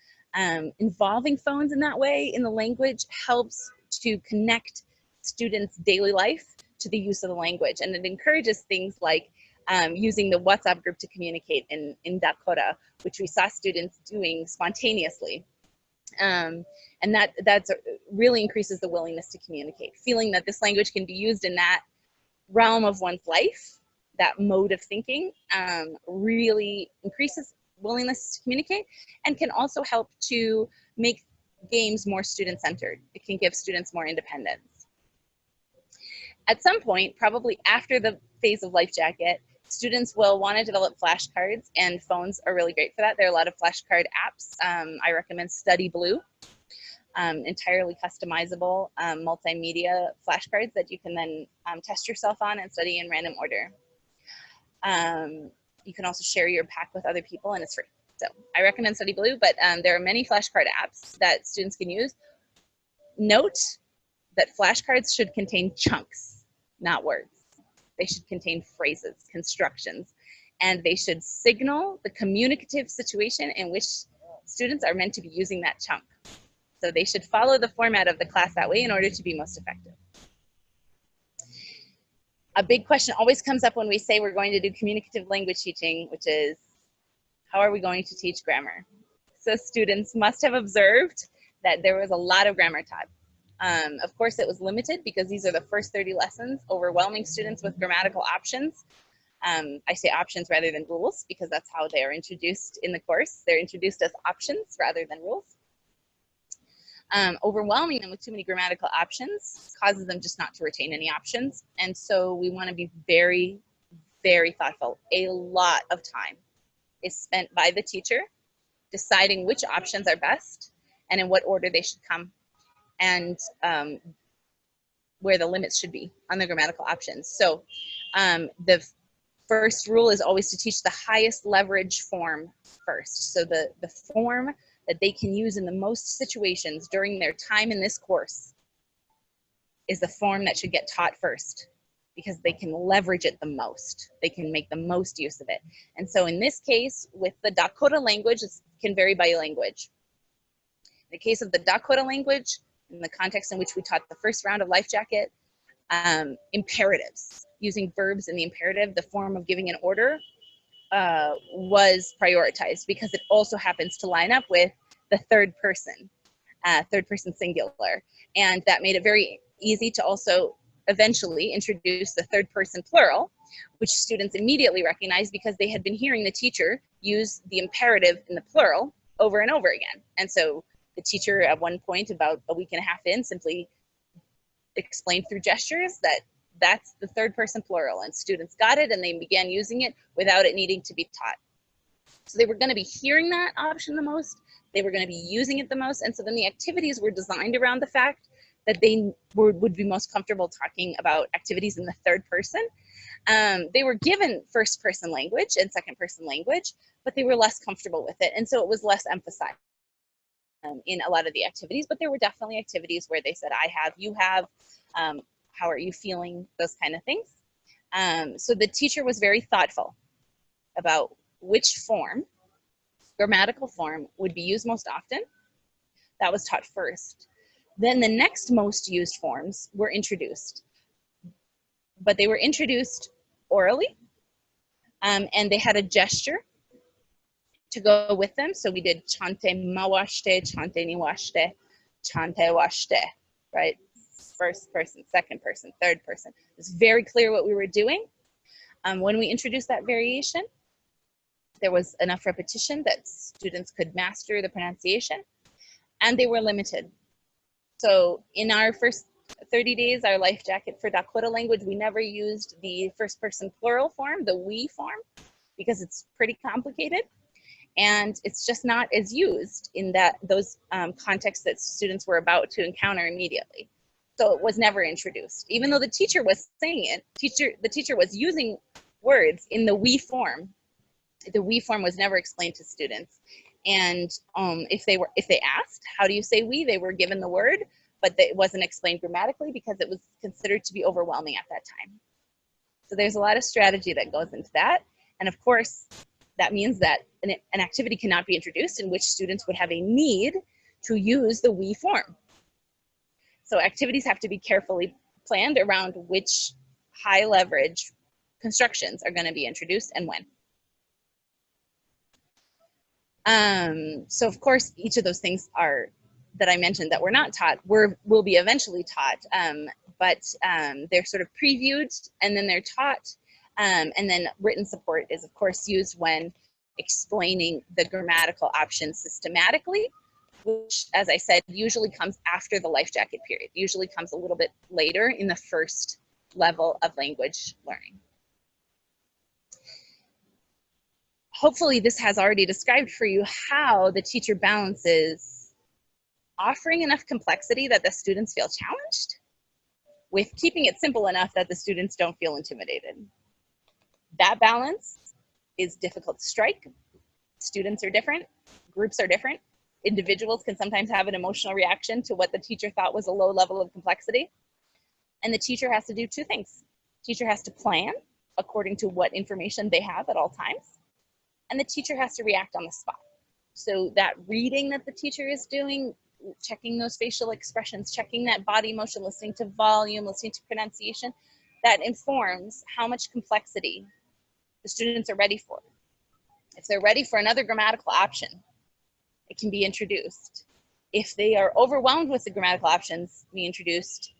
Involving phones in that way in the language helps to connect students' daily life to the use of the language, and it encourages things like using the WhatsApp group to communicate in Dakota, which we saw students doing spontaneously. And that really increases the willingness to communicate. Feeling that this language can be used in that realm of one's life, that mode of thinking, really increases willingness to communicate, and can also help to make games more student-centered. It can give students more independence. At some point, probably after the phase of Lifejacket, students will want to develop flashcards, and phones are really great for that. There are a lot of flashcard apps. I recommend Study Blue, entirely customizable multimedia flashcards that you can then test yourself on and study in random order. You can also share your pack with other people, and it's free. So I recommend Study Blue, but there are many flashcard apps that students can use. Note that flashcards should contain chunks, not words. They should contain phrases, constructions, and they should signal the communicative situation in which students are meant to be using that chunk. So they should follow the format of the class that way in order to be most effective. A big question always comes up when we say we're going to do communicative language teaching, which is, how are we going to teach grammar? So students must have observed that there was a lot of grammar taught. Of course, it was limited because these are the first 30 lessons, overwhelming students with grammatical options. I say options rather than rules because that's how they are introduced in the course. They're introduced as options rather than rules. Overwhelming them with too many grammatical options causes them just not to retain any options. And so we want to be very, very thoughtful. A lot of time is spent by the teacher deciding which options are best and in what order they should come, and where the limits should be on the grammatical options. So the first rule is always to teach the highest leverage form first. So the form that they can use in the most situations during their time in this course is the form that should get taught first, because they can leverage it the most. They can make the most use of it. And so in this case, with the Dakota language, it can vary by language. In the case of the Dakota language, in the context in which we taught the first round of Lifejacket, imperatives, using verbs in the imperative, the form of giving an order, was prioritized because it also happens to line up with the third person singular. And that made it very easy to also eventually introduce the third person plural, which students immediately recognized because they had been hearing the teacher use the imperative in the plural over and over again. And so the teacher at one point, about a week and a half in, simply explained through gestures that that's the third person plural, and students got it and they began using it without it needing to be taught. So they were going to be hearing that option the most, they were going to be using it the most, and so then the activities were designed around the fact that they would be most comfortable talking about activities in the third person. They were given first person language and second person language, but they were less comfortable with it, and so it was less emphasized in a lot of the activities. But there were definitely activities where they said, I have, you have, how are you feeling, those kind of things. So the teacher was very thoughtful about which form, grammatical form, would be used most often. That was taught first. Then the next most used forms were introduced, but they were introduced orally, and they had a gesture to go with them. So we did chante mawashte, chante niwashte, chante washte, right? First person, second person, third person. It's very clear what we were doing. When we introduced that variation, there was enough repetition that students could master the pronunciation, and they were limited. So in our first 30 days, our Lifejacket for Dakota language, we never used the first person plural form, the we form, because it's pretty complicated. And it's just not as used in those contexts that students were about to encounter immediately. So it was never introduced. Even though the teacher was saying it, the teacher was using words in the we form. The we form was never explained to students. And if they asked, how do you say we, they were given the word, but it wasn't explained grammatically because it was considered to be overwhelming at that time. So there's a lot of strategy that goes into that. And of course, that means that an activity cannot be introduced in which students would have a need to use the we form. So activities have to be carefully planned around which high leverage constructions are going to be introduced and when. So of course, each of those things that I mentioned that were not taught will be eventually taught, but they're sort of previewed and then they're taught. And then written support is of course used when explaining the grammatical options systematically, which, as I said, usually comes after the Lifejacket period, usually comes a little bit later in the first level of language learning. Hopefully this has already described for you how the teacher balances offering enough complexity that the students feel challenged with keeping it simple enough that the students don't feel intimidated. That balance is difficult to strike. Students are different, groups are different. Individuals can sometimes have an emotional reaction to what the teacher thought was a low level of complexity. And the teacher has to do two things. The teacher has to plan according to what information they have at all times. And the teacher has to react on the spot. So that reading that the teacher is doing, checking those facial expressions, checking that body motion, listening to volume, listening to pronunciation, that informs how much complexity the students are ready for. If they're ready for another grammatical option, it can be introduced. If they are overwhelmed with the grammatical options being introduced,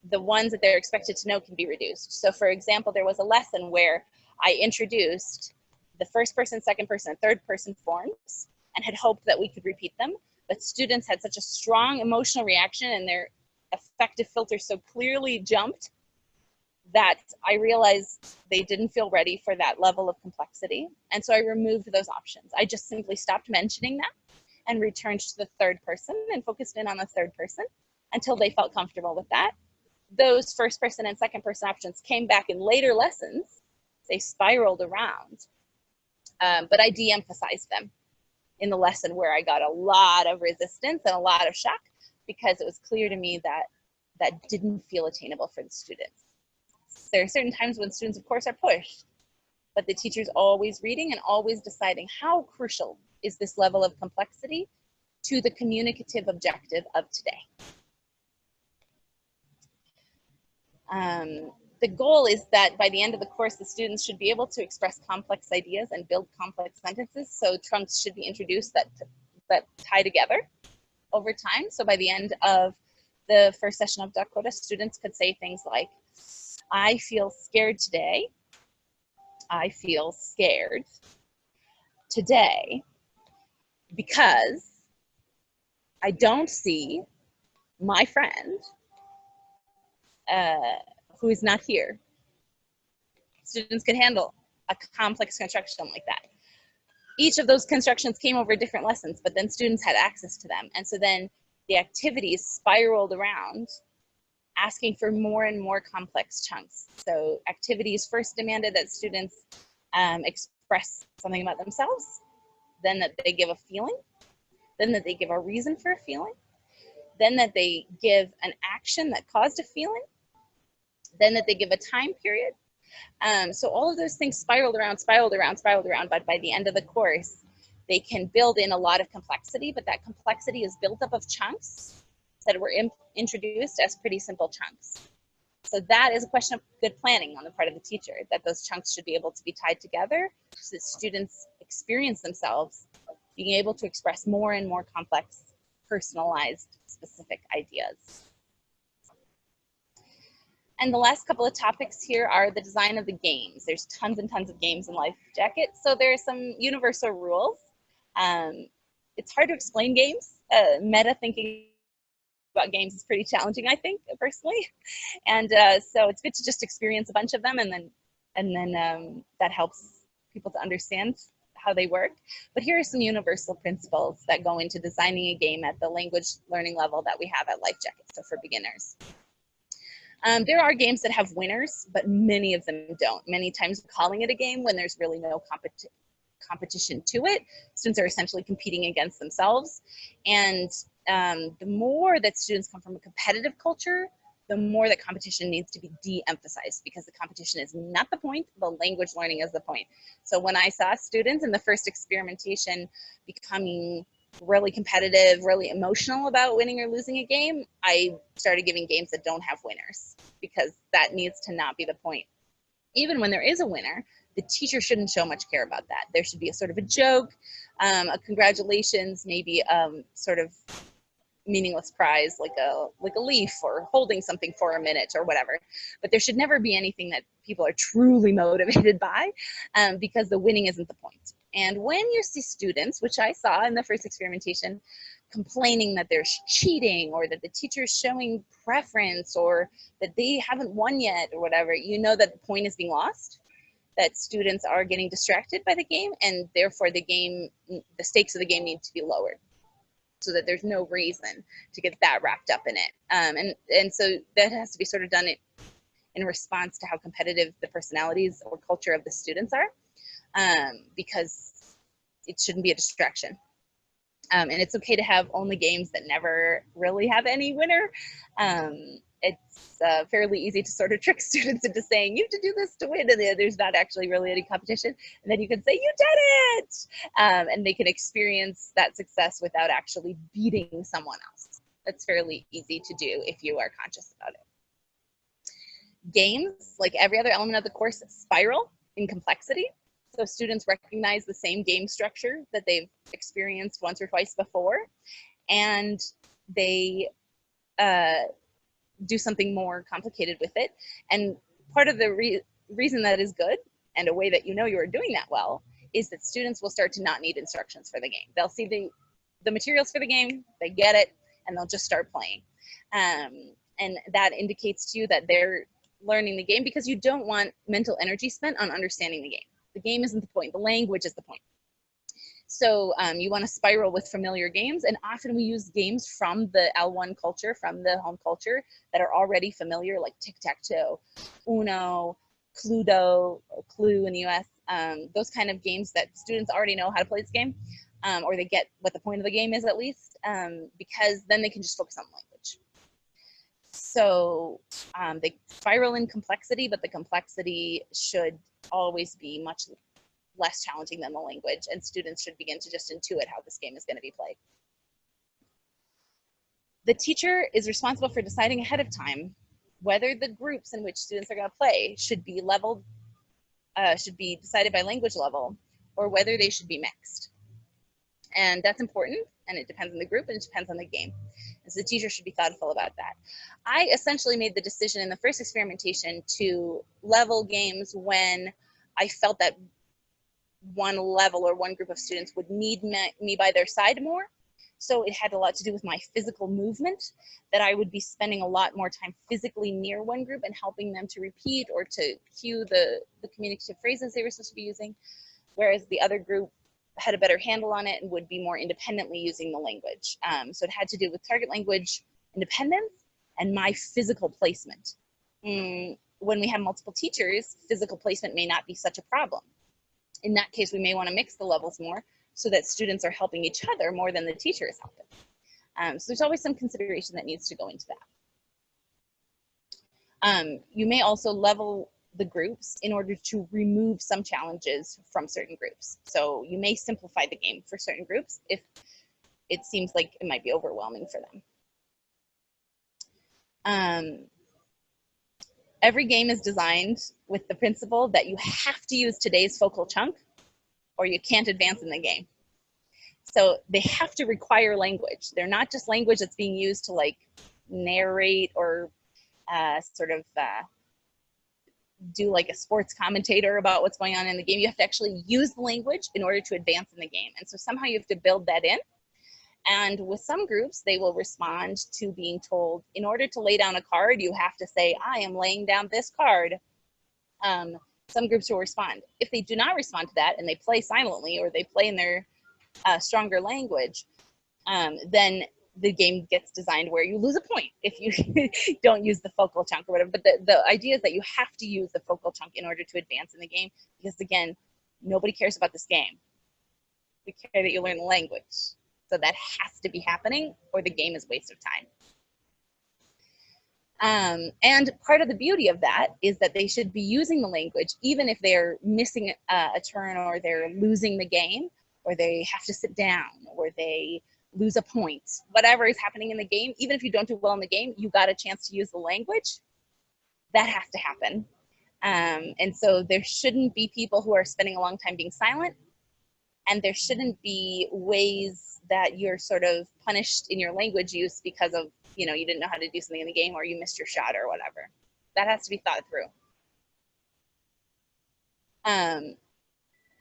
the ones that they're expected to know can be reduced. So for example, there was a lesson where I introduced the first person, second person, and third person forms and had hoped that we could repeat them, but students had such a strong emotional reaction and their affective filter so clearly jumped that I realized they didn't feel ready for that level of complexity. And so I removed those options. I just simply stopped mentioning that and returned to the third person and focused in on the third person until they felt comfortable with that. Those first person and second person options came back in later lessons. They spiraled around, but I de-emphasized them in the lesson where I got a lot of resistance and a lot of shock because it was clear to me that that didn't feel attainable for the students. There are certain times when students, of course, are pushed, but the teacher's always reading and always deciding how crucial is this level of complexity to the communicative objective of today. The goal is that by the end of the course, the students should be able to express complex ideas and build complex sentences. So trunks should be introduced that tie together over time. So by the end of the first session of Dakota, students could say things like, I feel scared today. I feel scared today because I don't see my friend who is not here. Students could handle a complex construction like that. Each of those constructions came over different lessons, but then students had access to them. And so then the activities spiraled around asking for more and more complex chunks. So activities first demanded that students express something about themselves, then that they give a feeling, then that they give a reason for a feeling, then that they give an action that caused a feeling, then that they give a time period. So all of those things spiraled around, but by the end of the course, they can build in a lot of complexity, but that complexity is built up of chunks that were introduced as pretty simple chunks. So that is a question of good planning on the part of the teacher, that those chunks should be able to be tied together so that students experience themselves being able to express more and more complex, personalized, specific ideas. And the last couple of topics here are the design of the games. There's tons and tons of games in Lifejacket, so there are some universal rules. It's hard to explain games. Meta thinking about games is pretty challenging, I think, personally. And so it's good to just experience a bunch of them, and then that helps people to understand how they work. But here are some universal principles that go into designing a game at the language learning level that we have at Lifejacket, so for beginners. There are games that have winners, but many of them don't. Many times calling it a game when there's really no competition to it. Students are essentially competing against themselves. And the more that students come from a competitive culture, the more that competition needs to be de-emphasized, because the competition is not the point, the language learning is the point. So when I saw students in the first experimentation becoming really competitive, really emotional about winning or losing a game, I started giving games that don't have winners, because that needs to not be the point. Even when there is a winner, the teacher shouldn't show much care about that. There should be a sort of a joke, a congratulations, maybe sort of meaningless prize like a leaf or holding something for a minute or whatever. But there should never be anything that people are truly motivated by, because the winning isn't the point. And when you see students, which I saw in the first experimentation, complaining that they're cheating or that the teacher is showing preference or that they haven't won yet or whatever, you know that the point is being lost, that students are getting distracted by the game, and therefore the stakes of the game need to be lowered, so that there's no reason to get that wrapped up in it. And so that has to be sort of done in response to how competitive the personalities or culture of the students are, because it shouldn't be a distraction. And it's okay to have only games that never really have any winner. It's fairly easy to sort of trick students into saying you have to do this to win, and there's not actually really any competition. And then you can say you did it, and they can experience that success without actually beating someone else. That's fairly easy to do if you are conscious about it. Games, like every other element of the course, spiral in complexity. So students recognize the same game structure that they've experienced once or twice before, and they do something more complicated with it. And part of the reason that is good, and a way that you know you are doing that well, is that students will start to not need instructions for the game. They'll see the materials for the game, they get it, and they'll just start playing. And that indicates to you that they're learning the game, because you don't want mental energy spent on understanding the game. The game isn't the point, the language is the point. So you want to spiral with familiar games, and often we use games from the L1 culture, from the home culture, that are already familiar, like tic-tac-toe, Uno, Cluedo, or Clue in the US, those kind of games that students already know how to play this game, or they get what the point of the game is at least, because then they can just focus on language. So they spiral in complexity, but the complexity should always be much less challenging than the language, and students should begin to just intuit how this game is going to be played. The teacher is responsible for deciding ahead of time whether the groups in which students are going to play should be leveled, should be decided by language level, or whether they should be mixed. And that's important, and it depends on the group, and it depends on the game. And so the teacher should be thoughtful about that. I essentially made the decision in the first experimentation to level games when I felt that one level or one group of students would need me by their side more. So it had a lot to do with my physical movement, that I would be spending a lot more time physically near one group and helping them to repeat or to cue the communicative phrases they were supposed to be using, whereas the other group had a better handle on it and would be more independently using the language. So it had to do with target language independence and my physical placement. When we have multiple teachers, physical placement may not be such a problem. In that case, we may want to mix the levels more so that students are helping each other more than the teacher is helping. So there's always some consideration that needs to go into that. You may also level the groups in order to remove some challenges from certain groups. So you may simplify the game for certain groups if it seems like it might be overwhelming for them. Every game is designed with the principle that you have to use today's focal chunk or you can't advance in the game. So they have to require language. They're not just language that's being used to like narrate or do like a sports commentator about what's going on in the game. You have to actually use the language in order to advance in the game. And so somehow you have to build that in. And with some groups, they will respond to being told, in order to lay down a card, you have to say, I am laying down this card. Some groups will respond. If they do not respond to that and they play silently or they play in their stronger language, then the game gets designed where you lose a point if you don't use the focal chunk or whatever. But the idea is that you have to use the focal chunk in order to advance in the game, because again, nobody cares about this game. We care that you learn the language. So that has to be happening or the game is a waste of time. And part of the beauty of that is that they should be using the language even if they're missing a turn or they're losing the game or they have to sit down or they lose a point. Whatever is happening in the game, even if you don't do well in the game, you got a chance to use the language. That has to happen. And so there shouldn't be people who are spending a long time being silent, and there shouldn't be ways that you're sort of punished in your language use because of, you know, you didn't know how to do something in the game or you missed your shot or whatever. That has to be thought through.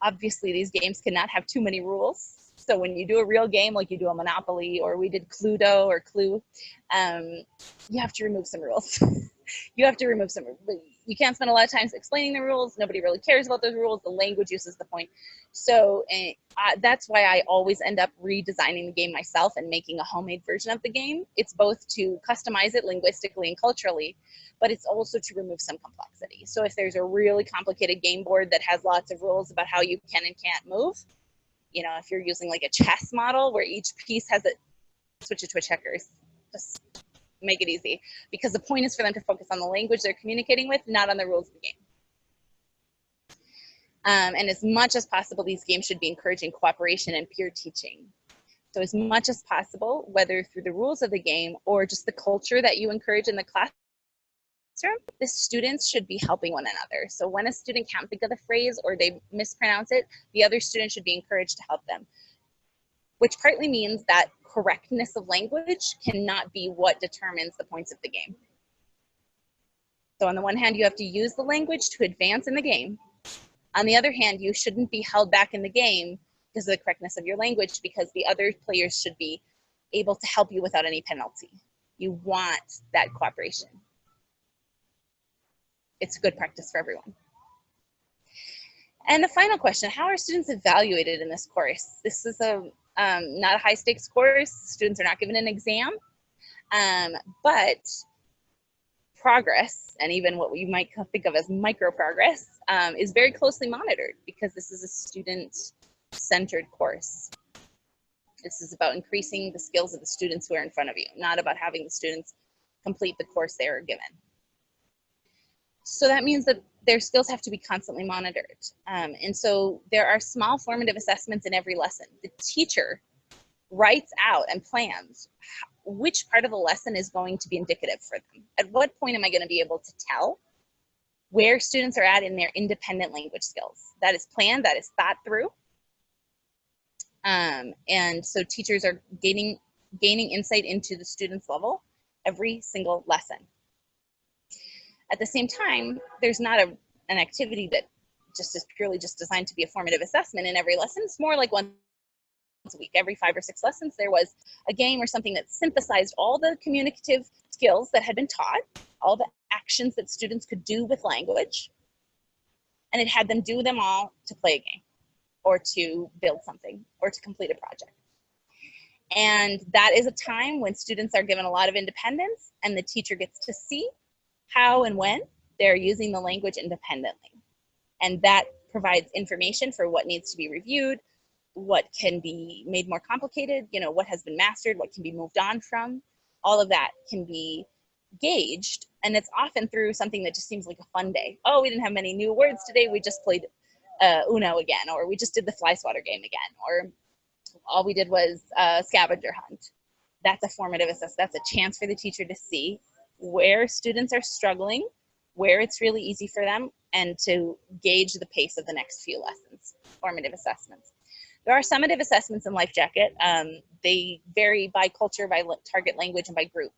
Obviously, these games cannot have too many rules. So when you do a real game, like you do a Monopoly or we did Cluedo or Clue, you have to remove some rules. You have to remove some. You can't spend a lot of time explaining the rules. Nobody really cares about those rules. The language use is the point. So that's why I always end up redesigning the game myself and making a homemade version of the game. It's both to customize it linguistically and culturally, but it's also to remove some complexity. So if there's a really complicated game board that has lots of rules about how you can and can't move, you know, if you're using like a chess model where each piece has a, switch it to a checkers. Just make it easy, because the point is for them to focus on the language they're communicating with, not on the rules of the game. And as much as possible, these games should be encouraging cooperation and peer teaching. So as much as possible, whether through the rules of the game or just the culture that you encourage in the classroom, the students should be helping one another. So when a student can't think of the phrase or they mispronounce it, the other student should be encouraged to help them, which partly means that correctness of language cannot be what determines the points of the game. So on the one hand, you have to use the language to advance in the game. On the other hand, you shouldn't be held back in the game because of the correctness of your language, because the other players should be able to help you without any penalty. You want that cooperation. It's good practice for everyone. And the final question, how are students evaluated in this course? This is not a high stakes course. Students are not given an exam, but progress, and even what you might think of as micro progress, is very closely monitored, because this is a student-centered course. This is about increasing the skills of the students who are in front of you, not about having the students complete the course they are given. So that means that their skills have to be constantly monitored. And so there are small formative assessments in every lesson. The teacher writes out and plans which part of the lesson is going to be indicative for them. At what point am I going to be able to tell where students are at in their independent language skills? That is planned, that is thought through. And so teachers are gaining insight into the student's level every single lesson. At the same time, there's not an activity that just is purely just designed to be a formative assessment in every lesson. It's more like once a week. Every 5 or 6 lessons, there was a game or something that synthesized all the communicative skills that had been taught, all the actions that students could do with language, and it had them do them all to play a game, or to build something, or to complete a project. And that is a time when students are given a lot of independence, and the teacher gets to see how and when they're using the language independently. And that provides information for what needs to be reviewed, what can be made more complicated, you know, what has been mastered, what can be moved on from. All of that can be gauged, and it's often through something that just seems like a fun day. Oh, we didn't have many new words today, we just played Uno again, or we just did the fly swatter game again, or all we did was scavenger hunt. That's a formative assessment. That's a chance for the teacher to see where students are struggling, where it's really easy for them, and to gauge the pace of the next few lessons. Formative assessments. There are summative assessments in Lifejacket. They vary by culture, by target language, and by group.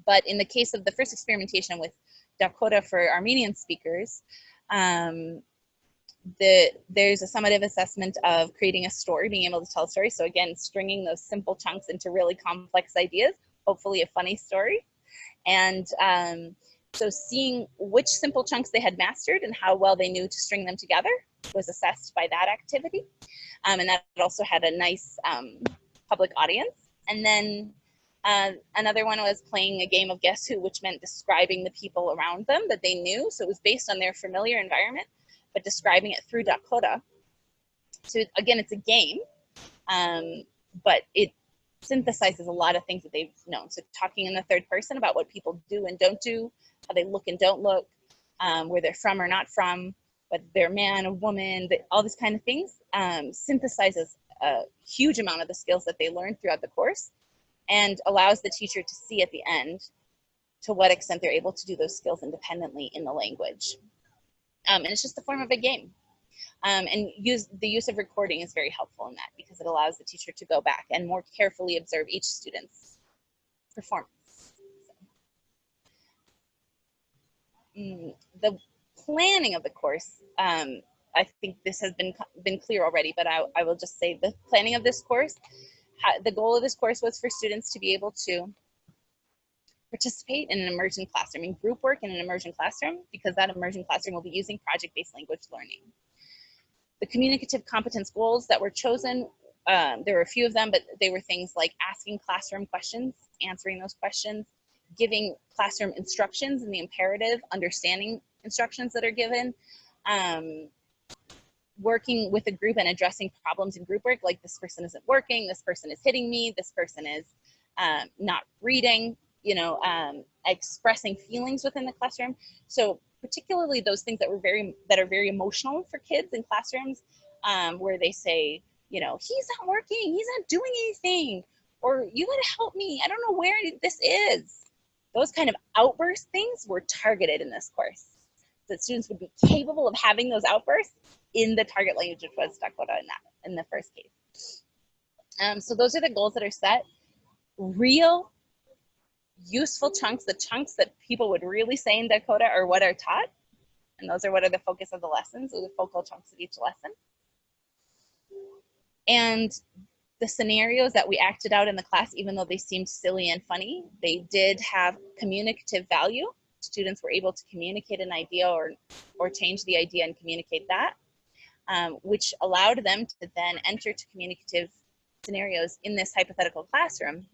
But in the case of the first experimentation with Dakota for Armenian speakers, there's a summative assessment of creating a story, being able to tell a story. So again, stringing those simple chunks into really complex ideas, hopefully a funny story. And so seeing which simple chunks they had mastered and how well they knew to string them together was assessed by that activity. And that also had a nice public audience. And then another one was playing a game of Guess Who, which meant describing the people around them that they knew. So it was based on their familiar environment, but describing it through Dakota. So again, it's a game, but it synthesizes a lot of things that they've known. So talking in the third person about what people do and don't do, how they look and don't look, where they're from or not from, whether they're a man, a woman, all these kind of things, synthesizes a huge amount of the skills that they learned throughout the course, and allows the teacher to see at the end to what extent they're able to do those skills independently in the language. And it's just a form of a game. And the use of recording is very helpful in that, because it allows the teacher to go back and more carefully observe each student's performance. The planning of the course, I think this has been clear already, but I will just say the planning of this course, the goal of this course was for students to be able to participate in an immersion classroom, in group work in an immersion classroom, because that immersion classroom will be using project-based language learning. The communicative competence goals that were chosen, there were a few of them, but they were things like asking classroom questions, answering those questions, giving classroom instructions in the imperative, understanding instructions that are given, working with a group and addressing problems in group work, like this person isn't working, this person is hitting me, this person is not reading, you know, expressing feelings within the classroom. So particularly those things that are very emotional for kids in classrooms, where they say, you know, he's not working, he's not doing anything, or you gotta help me, I don't know where this is. Those kind of outburst things were targeted in this course, so that students would be capable of having those outbursts in the target language, which was Dakota in the first case. So those are the goals that are set. Real useful chunks, the chunks that people would really say in Dakota, are what are taught, and those are what are the focus of the lessons, or the focal chunks of each lesson. And the scenarios that we acted out in the class, even though they seemed silly and funny, they did have communicative value. Students were able to communicate an idea or change the idea and communicate that, which allowed them to then enter to communicative scenarios in this hypothetical classroom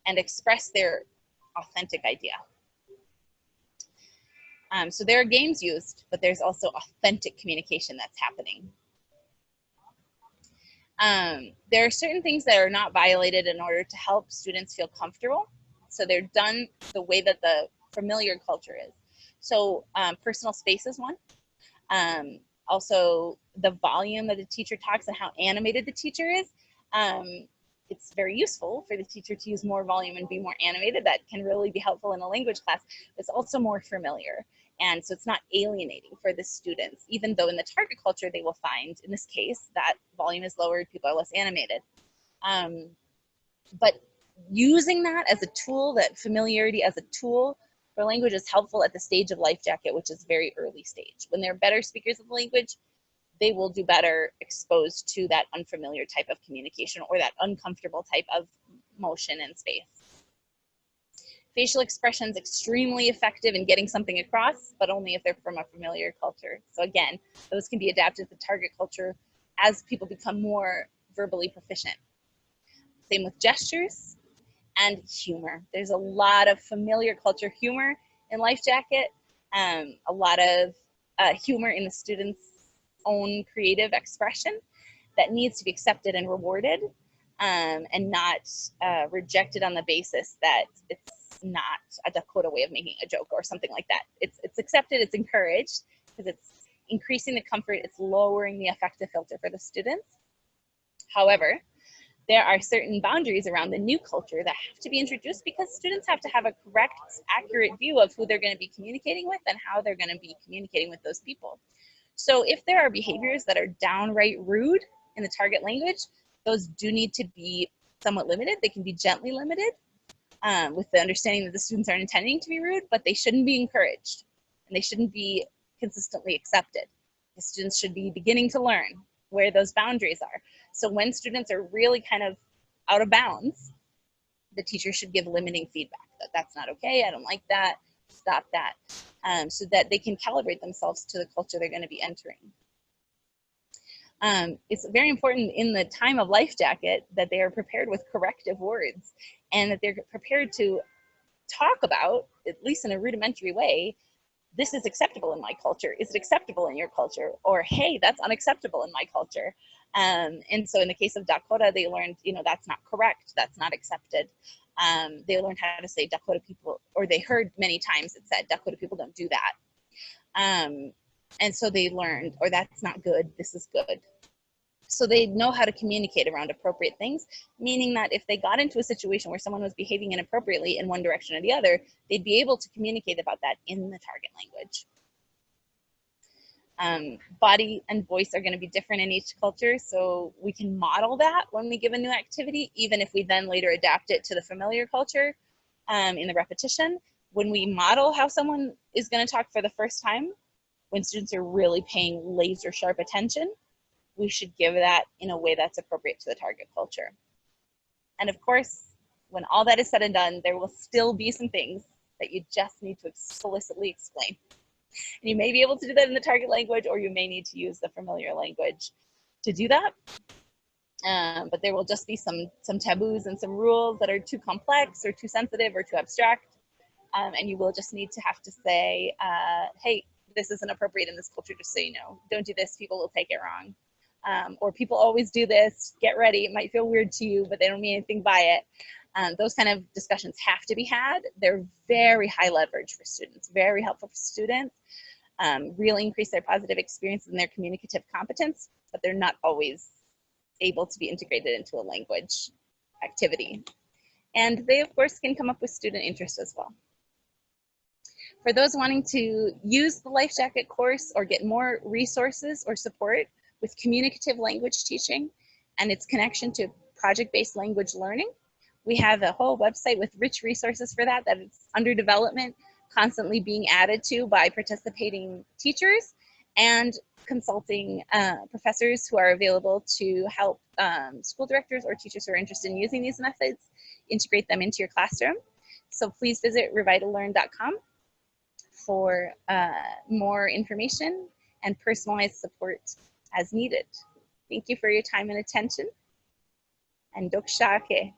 and express their authentic idea. So there are games used, but there's also authentic communication that's happening. There are certain things that are not violated in order to help students feel comfortable. So they're done the way that the familiar culture is. So personal space is one. Also the volume that the teacher talks and how animated the teacher is. It's very useful for the teacher to use more volume and be more animated. That can really be helpful in a language class. It's also more familiar. And so it's not alienating for the students, even though in the target culture, they will find, in this case, that volume is lowered, people are less animated. But using that as a tool, that familiarity as a tool for language is helpful at the stage of Lifejacket, which is very early stage. When they're better speakers of the language, they will do better exposed to that unfamiliar type of communication or that uncomfortable type of motion and space. Facial expressions extremely effective in getting something across, but only if they're from a familiar culture. So again, those can be adapted to target culture as people become more verbally proficient. Same with gestures and humor. There's a lot of familiar culture humor in Lifejacket, a lot of humor in the students' own creative expression that needs to be accepted and rewarded, and not rejected on the basis that it's not a Dakota way of making a joke or something like that. It's accepted, it's encouraged, because it's increasing the comfort, it's lowering the affective filter for the students. However, there are certain boundaries around the new culture that have to be introduced because students have to have a correct, accurate view of who they're going to be communicating with and how they're going to be communicating with those people. So if there are behaviors that are downright rude in the target language, those do need to be somewhat limited. They can be gently limited, with the understanding that the students aren't intending to be rude, but they shouldn't be encouraged and they shouldn't be consistently accepted. The students should be beginning to learn where those boundaries are. So when students are really kind of out of bounds, the teacher should give limiting feedback that that's not okay, I don't like that, stop that, so that they can calibrate themselves to the culture they're going to be entering. It's very important in the time of Lifejacket that they are prepared with corrective words and that they're prepared to talk about, at least in a rudimentary way, this is acceptable in my culture. Is it acceptable in your culture? Or, hey, that's unacceptable in my culture. And so in the case of Dakota, they learned, that's not correct. That's not accepted. They learned how to say Dakota people, or they heard many times it said Dakota people don't do that. And so they learned, or that's not good, this is good. So they know how to communicate around appropriate things, meaning that if they got into a situation where someone was behaving inappropriately in one direction or the other, they'd be able to communicate about that in the target language. Body and voice are going to be different in each culture, so we can model that when we give a new activity, even if we then later adapt it to the familiar culture in the repetition. When we model how someone is going to talk for the first time, when students are really paying laser sharp attention, we should give that in a way that's appropriate to the target culture. And of course, when all that is said and done, there will still be some things that you just need to explicitly explain. And you may be able to do that in the target language, or you may need to use the familiar language to do that. But there will just be some taboos and some rules that are too complex or too sensitive or too abstract. And you will just need to have to say, hey, this isn't appropriate in this culture, just so you know. Don't do this, people will take it wrong. Or people always do this, get ready, it might feel weird to you, but they don't mean anything by it. Those kind of discussions have to be had. They're very high leverage for students, very helpful for students, really increase their positive experience and their communicative competence, but they're not always able to be integrated into a language activity. And they, of course, can come up with student interest as well. For those wanting to use the Lifejacket course or get more resources or support with communicative language teaching and its connection to project-based language learning, we have a whole website with rich resources for that is under development, constantly being added to by participating teachers and consulting professors who are available to help school directors or teachers who are interested in using these methods integrate them into your classroom. So please visit revitalearn.com for more information and personalized support as needed. Thank you for your time and attention. And Dokshake.